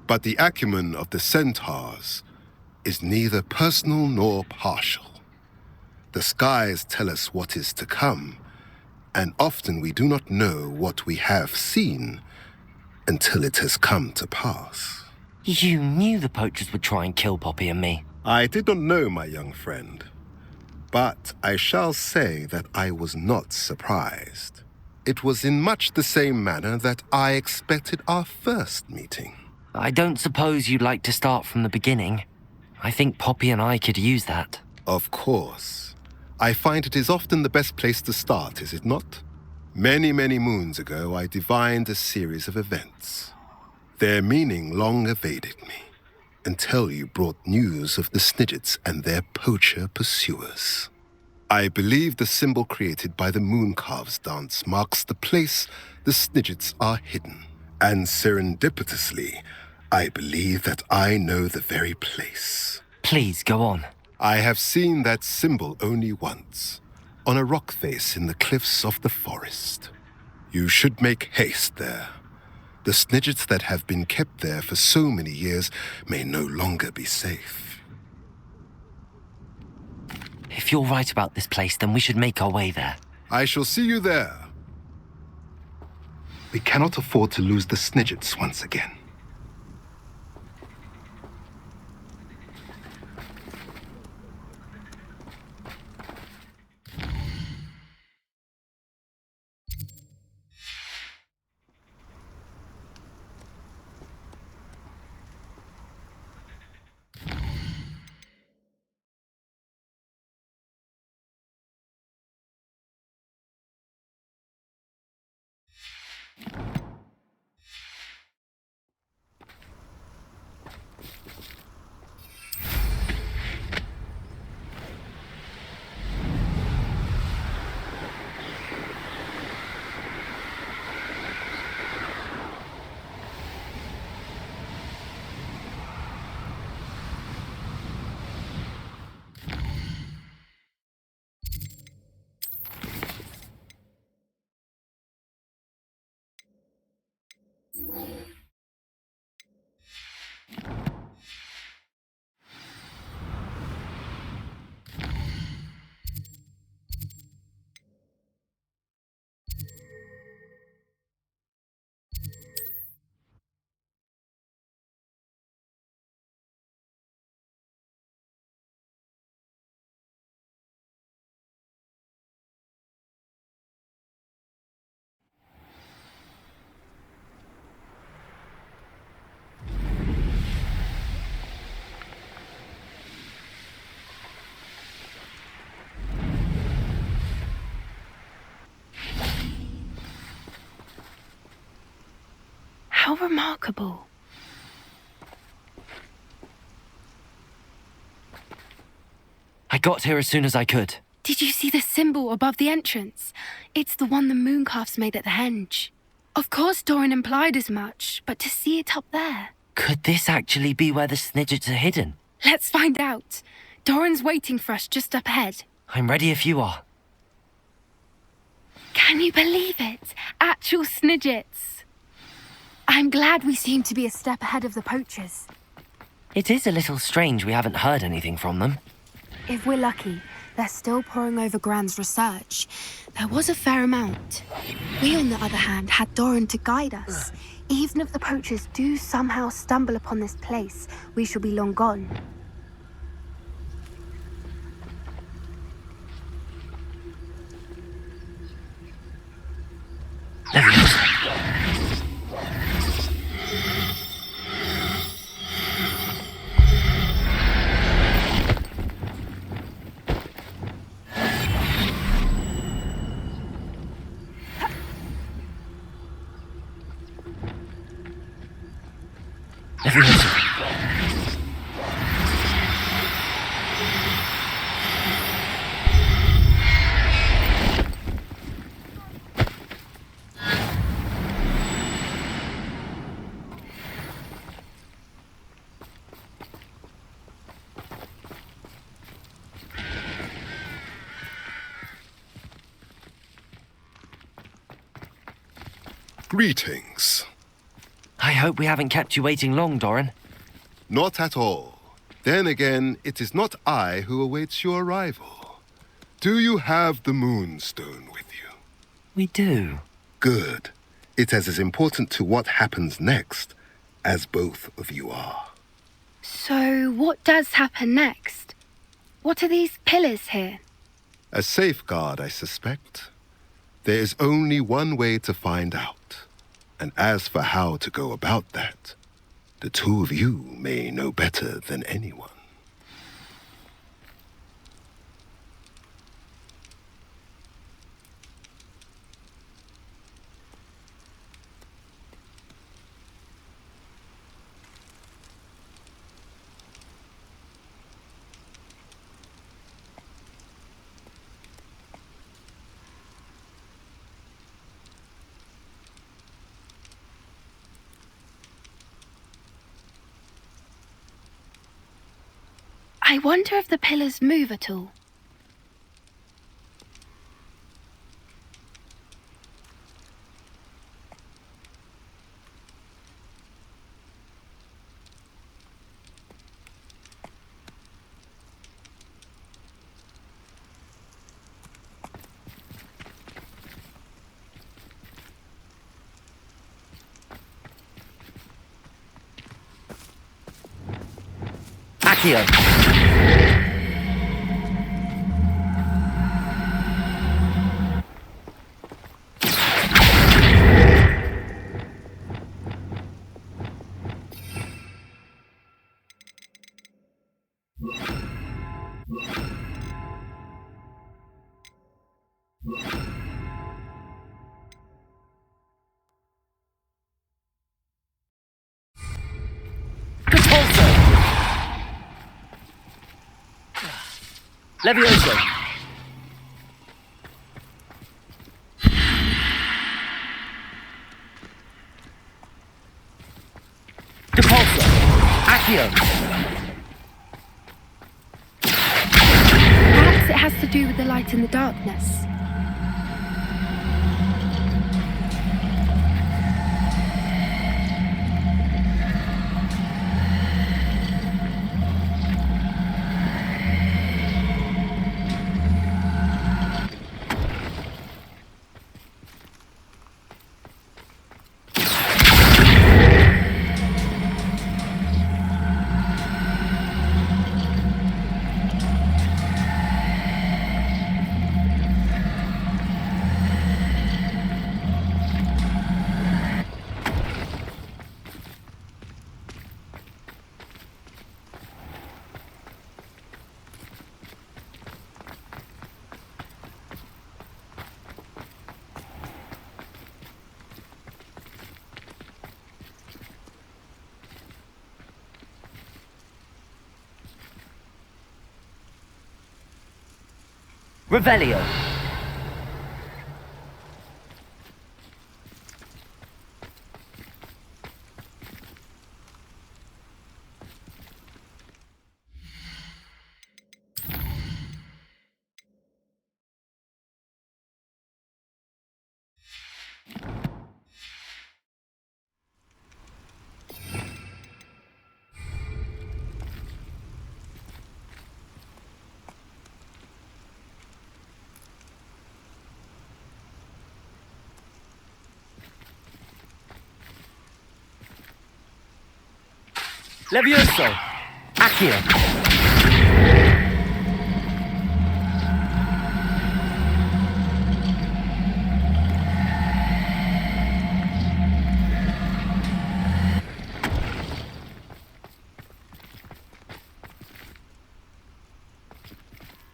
Speaker 6: But the acumen of the centaurs is neither personal nor partial. The skies tell us what is to come, and often we do not know what we have seen until it has come to pass.
Speaker 2: You knew the poachers would try and kill Poppy and me.
Speaker 6: I did not know my young friend, but I shall say that I was not surprised. It was in much the same manner that I expected our first meeting.
Speaker 2: I don't suppose you'd like to start from the beginning. I think Poppy and I could use that.
Speaker 6: Of course. I find it is often the best place to start, is it not? Many, many moons ago, I divined a series of events. Their meaning long evaded me, until you brought news of the Snidgets and their poacher pursuers. I believe the symbol created by the Mooncalves dance marks the place the Snidgets are hidden. And serendipitously, I believe that I know the very place.
Speaker 2: Please, go on.
Speaker 6: I have seen that symbol only once, on a rock face in the cliffs of the forest. You should make haste there. The Snidgets that have been kept there for so many years may no longer be safe.
Speaker 2: If you're right about this place, then we should make our way there.
Speaker 6: I shall see you there. We cannot afford to lose the Snidgets once again.
Speaker 14: How remarkable.
Speaker 2: I got here as soon as I could.
Speaker 14: Did you see the symbol above the entrance? It's the one the Mooncalves made at the henge. Of course Doran implied as much, but to see it up there...
Speaker 2: Could this actually be where the Snidgets are hidden?
Speaker 14: Let's find out. Doran's waiting for us just up ahead.
Speaker 2: I'm ready if you are.
Speaker 14: Can you believe it? Actual Snidgets. I'm glad we seem to be a step ahead of the poachers.
Speaker 2: It is a little strange we haven't heard anything from them.
Speaker 14: If we're lucky, they're still poring over Gran's research. There was a fair amount. We, on the other hand, had Doran to guide us. Even if the poachers do somehow stumble upon this place, we shall be long gone.
Speaker 6: Greetings.
Speaker 2: I hope we haven't kept you waiting long, Doran.
Speaker 6: Not at all. Then again, it is not I who awaits your arrival. Do you have the Moonstone with you?
Speaker 2: We do.
Speaker 6: Good. It is as important to what happens next as both of you are.
Speaker 14: So, what does happen next? What are these pillars here?
Speaker 6: A safeguard, I suspect. There is only one way to find out. And as for how to go about that, the two of you may know better than anyone.
Speaker 14: I wonder if the pillars move at all.
Speaker 2: Accio! Levioso! Depulso! Accio!
Speaker 14: Perhaps it has to do with the light in the darkness.
Speaker 2: Revelio! Levioso! Accio!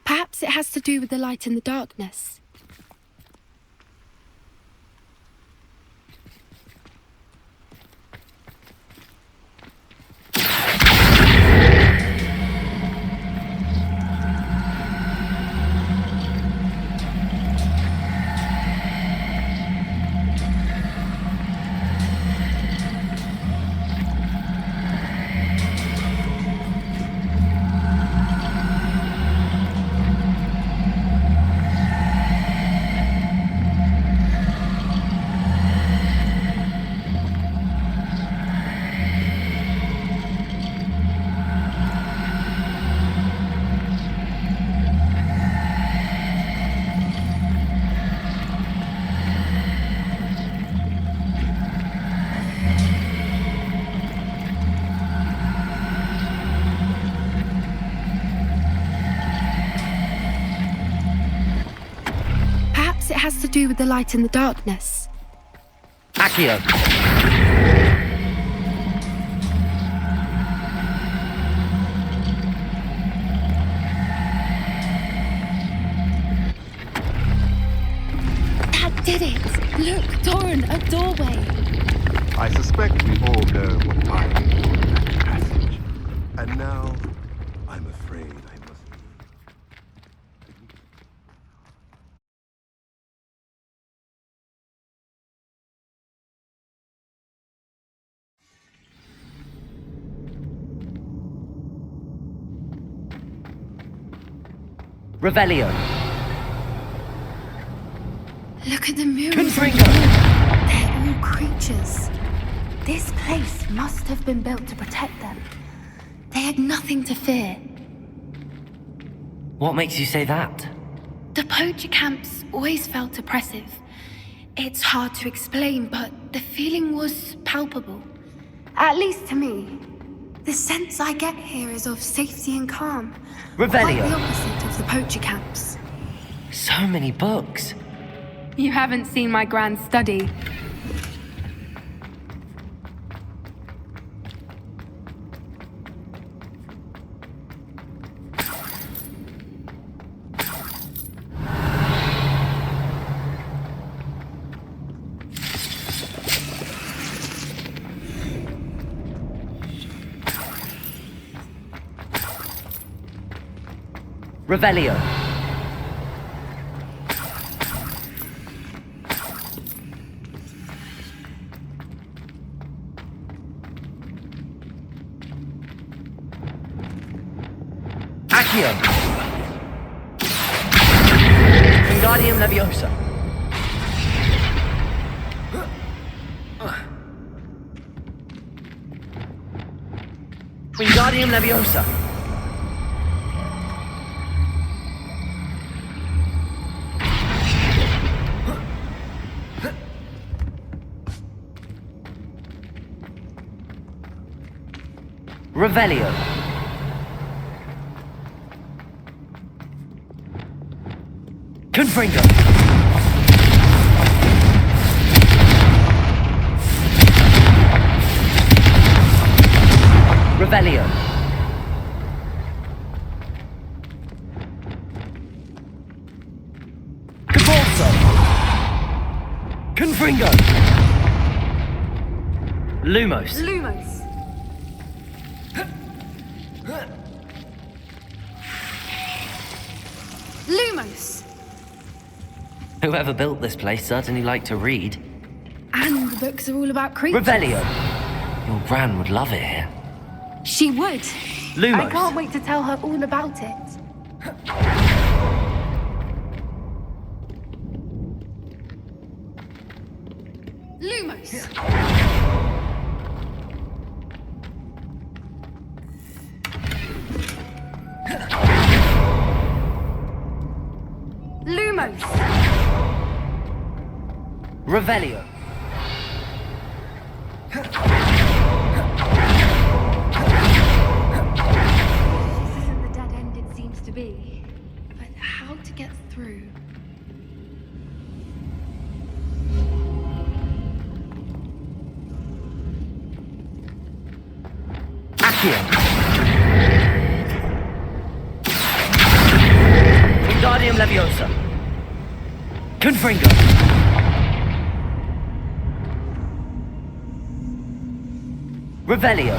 Speaker 14: Perhaps it has to do with the light in the darkness. has to do with the light and the darkness.
Speaker 2: Accio.
Speaker 14: That did it! Look, Doran, a doorway.
Speaker 6: I suspect we all know what lies beyond that passage. And now, I'm afraid I must leave.
Speaker 2: Revelio.
Speaker 14: Look at the mirrors.
Speaker 2: Confringo.
Speaker 14: They're all creatures. This place must have been built to protect them. They had nothing to fear.
Speaker 2: What makes you say that?
Speaker 14: The poacher camps always felt oppressive. It's hard to explain, but the feeling was palpable. At least to me. The sense I get here is of safety and calm.
Speaker 2: Revelio.
Speaker 14: Quite the opposite of the poacher camps.
Speaker 2: So many books.
Speaker 14: You haven't seen my grand study.
Speaker 2: Revelio. Accio. Wingardium Leviosa. Wingardium Leviosa. Revelio. Confringo. Revelio. Cabalso. Confringo. Lumos.
Speaker 14: Lumos. Lumos.
Speaker 2: Whoever built this place certainly liked to read.
Speaker 14: And the books are all about creatures.
Speaker 2: Revelio. Your Gran would love it here.
Speaker 14: She would.
Speaker 2: Lumos.
Speaker 14: I can't wait to tell her all about it. Lumos. Lumos.
Speaker 2: Revelio.
Speaker 14: This isn't the dead end it seems to be. But how to get through?
Speaker 2: Accio. Wingardium Leviosa. Confringo. Revelio.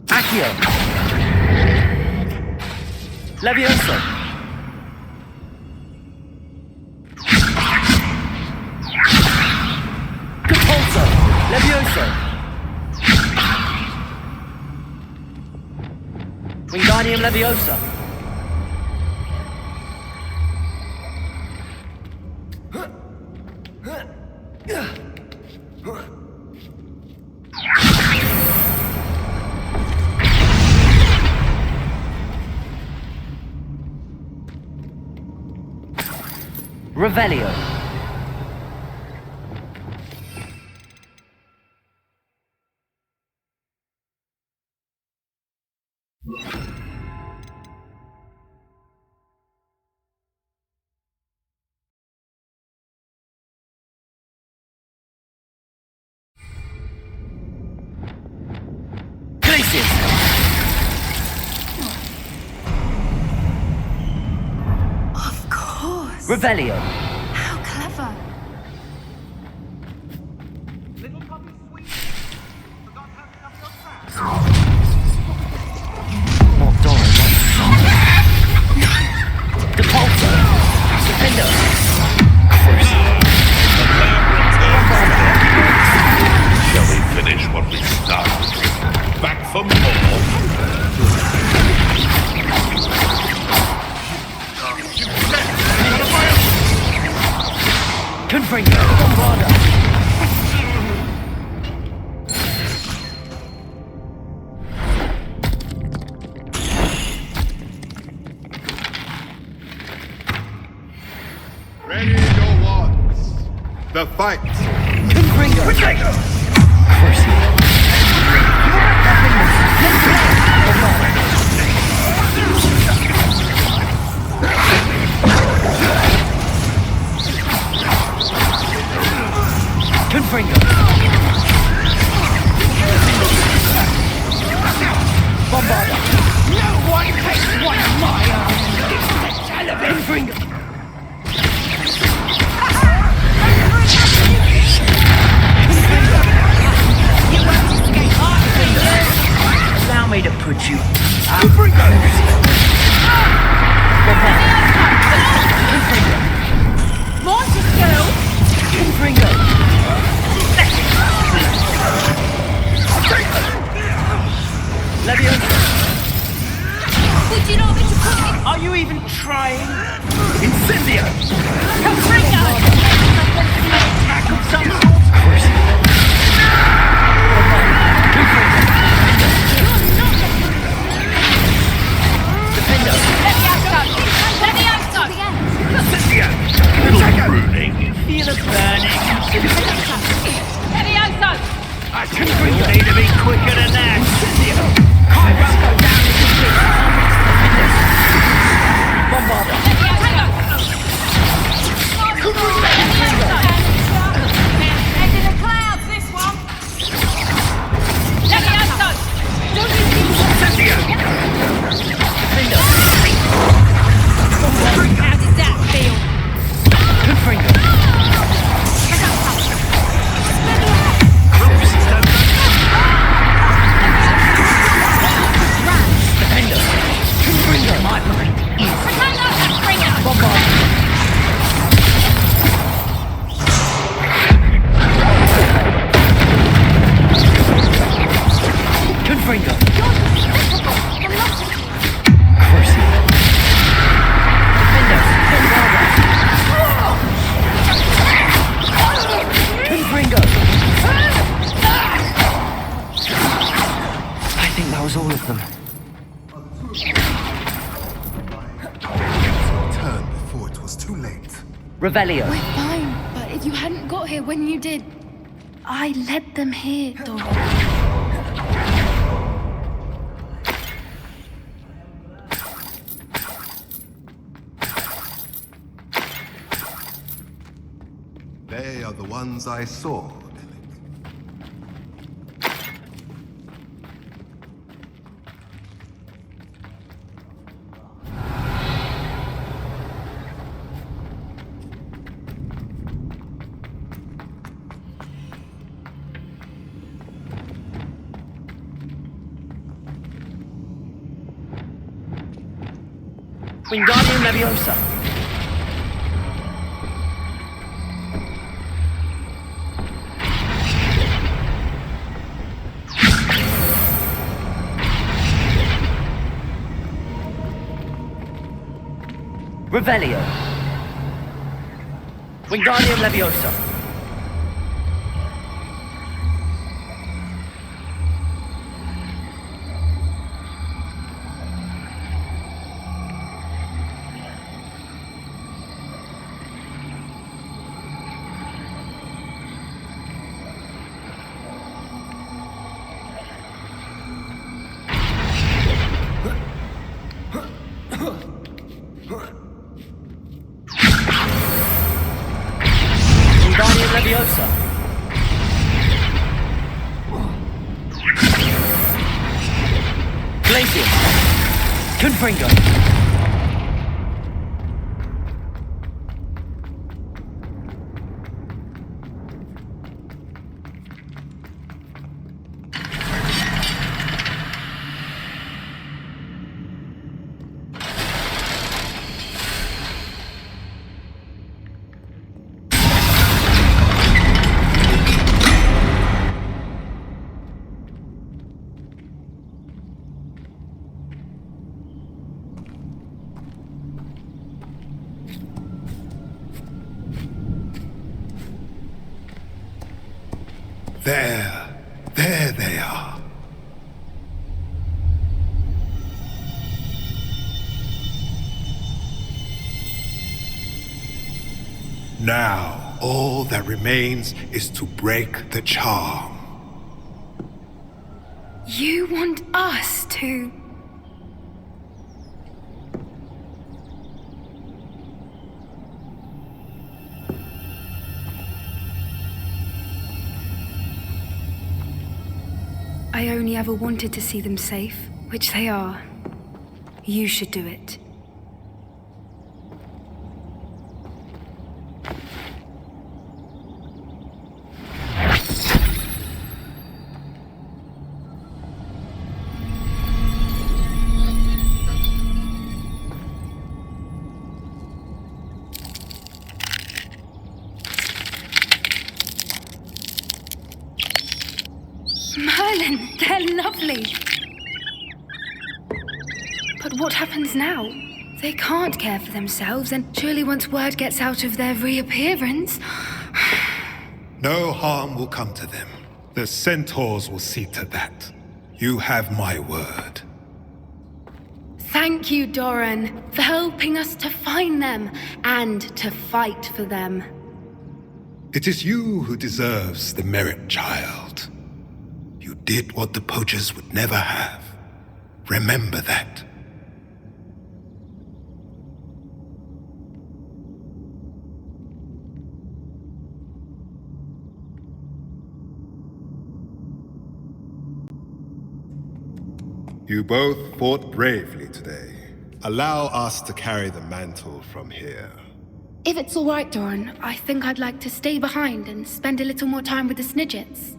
Speaker 2: Accio. Leviosa. Compulso. Leviosa. Wingardium Leviosa. Revelio.
Speaker 14: Of course.
Speaker 2: Revelio.
Speaker 14: How clever.
Speaker 2: Not Doran, Depulso. Defender.
Speaker 15: Shall we finish what we started? Back for more?
Speaker 2: Confringo. Bombarda.
Speaker 6: Ready your wands. The fight.
Speaker 2: Confringo. Mercy. Confringo. Bombarda. No one takes one of my arms. Confringo. Allow me to put you out.
Speaker 14: Montesquieu!
Speaker 2: Confringo. Leviosa.
Speaker 14: Would you not be to put me?
Speaker 2: Are you even trying? Incendio.
Speaker 14: Confringo!
Speaker 2: Attack of some sort. Of course. Defender.
Speaker 14: Leviosa!
Speaker 15: Little pruning.
Speaker 2: Feel it burning.
Speaker 14: Leviosa!
Speaker 1: I think we need to be quicker than that.
Speaker 2: Kyra, go down into this. Bombarda.
Speaker 14: Head in the clouds, this one! Leviosa!
Speaker 2: Defender.
Speaker 14: How did that feel?
Speaker 2: Confringo. Defender. Confringo. My mind is. Bombarda. Confringo. Corsi. Defender. Bombarda. Confringo. I think that was all of them.
Speaker 6: Turn before it was too late.
Speaker 2: Revelio.
Speaker 14: We're fine, but if you hadn't got here when you did, I led them here, Dora.
Speaker 6: They are the ones I saw.
Speaker 2: Wingardium Leviosa. Revelio. Wingardium Leviosa. Glacius! Confringo!
Speaker 6: There they are. Now, all that remains is to break the charm.
Speaker 14: You want us to... I only ever wanted to see them safe, which they are. You should do it. Merlin, they're lovely. But what happens now? They can't care for themselves, and surely once word gets out of their reappearance...
Speaker 6: No harm will come to them. The centaurs will see to that. You have my word.
Speaker 14: Thank you, Doran, for helping us to find them and to fight for them.
Speaker 6: It is you who deserves the merit, child. You did what the poachers would never have. Remember that. You both fought bravely today. Allow us to carry the mantle from here.
Speaker 14: If it's all right, Doran, I think I'd like to stay behind and spend a little more time with the Snidgets.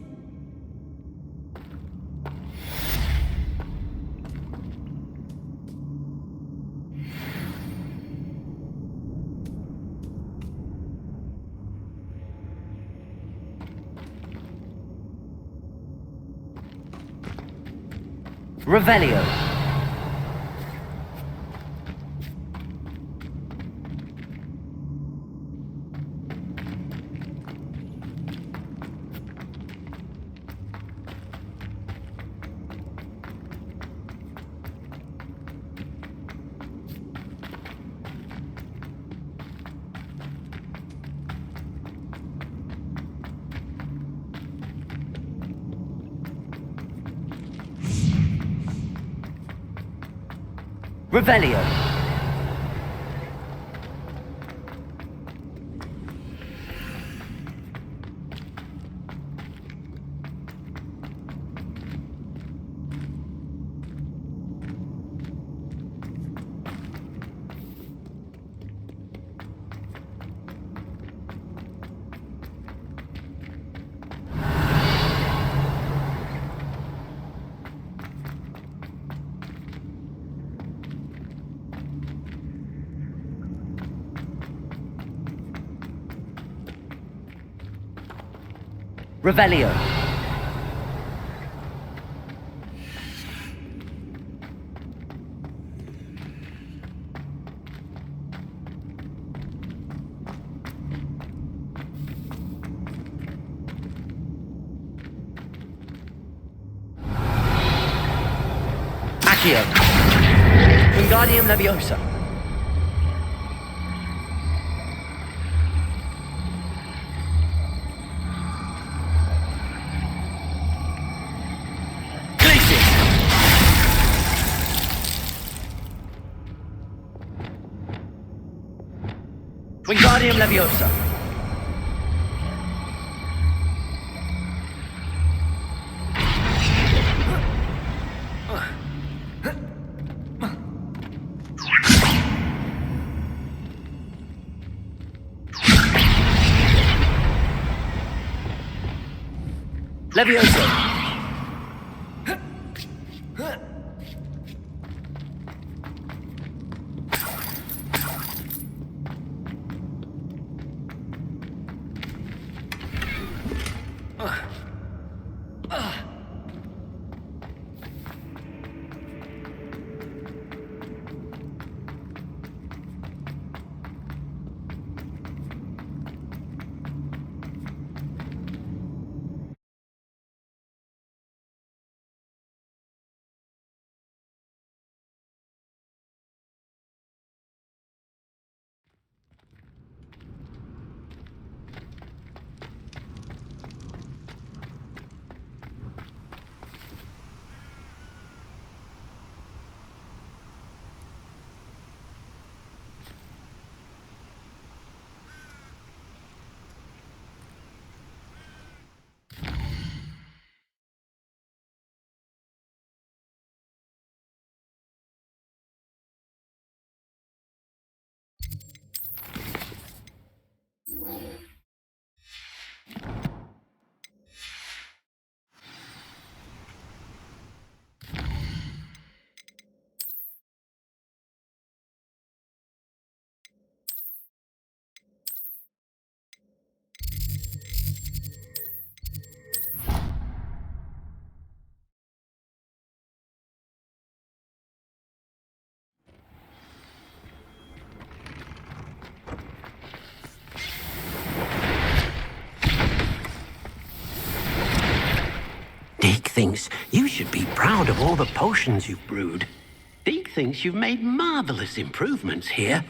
Speaker 2: Revelio. Revelio. Revelio. Accio. Wingardium Leviosa. Wingardium Leviosa. Levioso!
Speaker 8: Deke thinks you should be proud of all the potions you've brewed. Deke thinks you've made marvelous improvements here.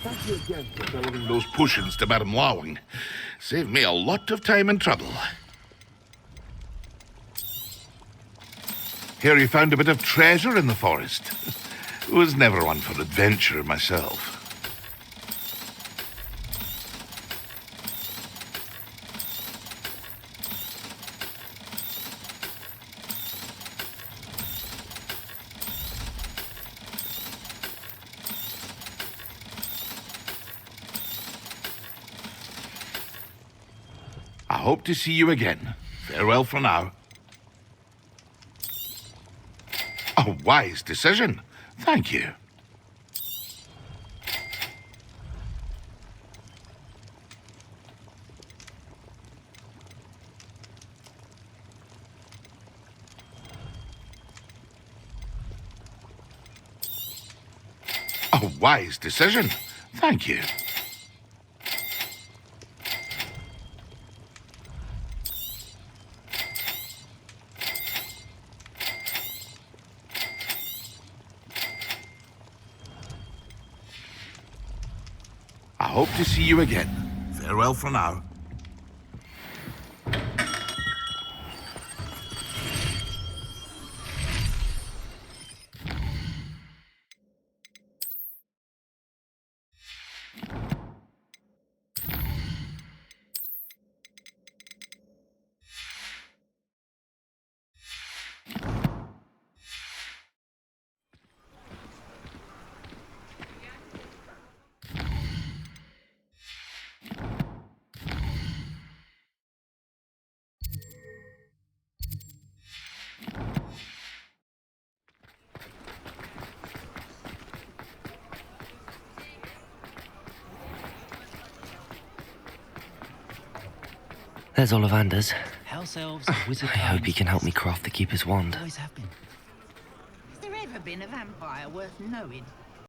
Speaker 15: Thank you again for delivering those potions to Madame Lawing. Saved me a lot of time and trouble. Hear you found a bit of treasure in the forest. Was never one for adventure myself. I hope to see you again. Farewell for now. A wise decision. Thank you. A wise decision. Thank you. I hope to see you again. Farewell for now.
Speaker 2: There's Ollivander's.
Speaker 16: House elves,
Speaker 2: I
Speaker 16: hope
Speaker 2: he can help me craft the Keeper's wand.
Speaker 16: Always have been.
Speaker 1: Has there ever been a vampire worth knowing?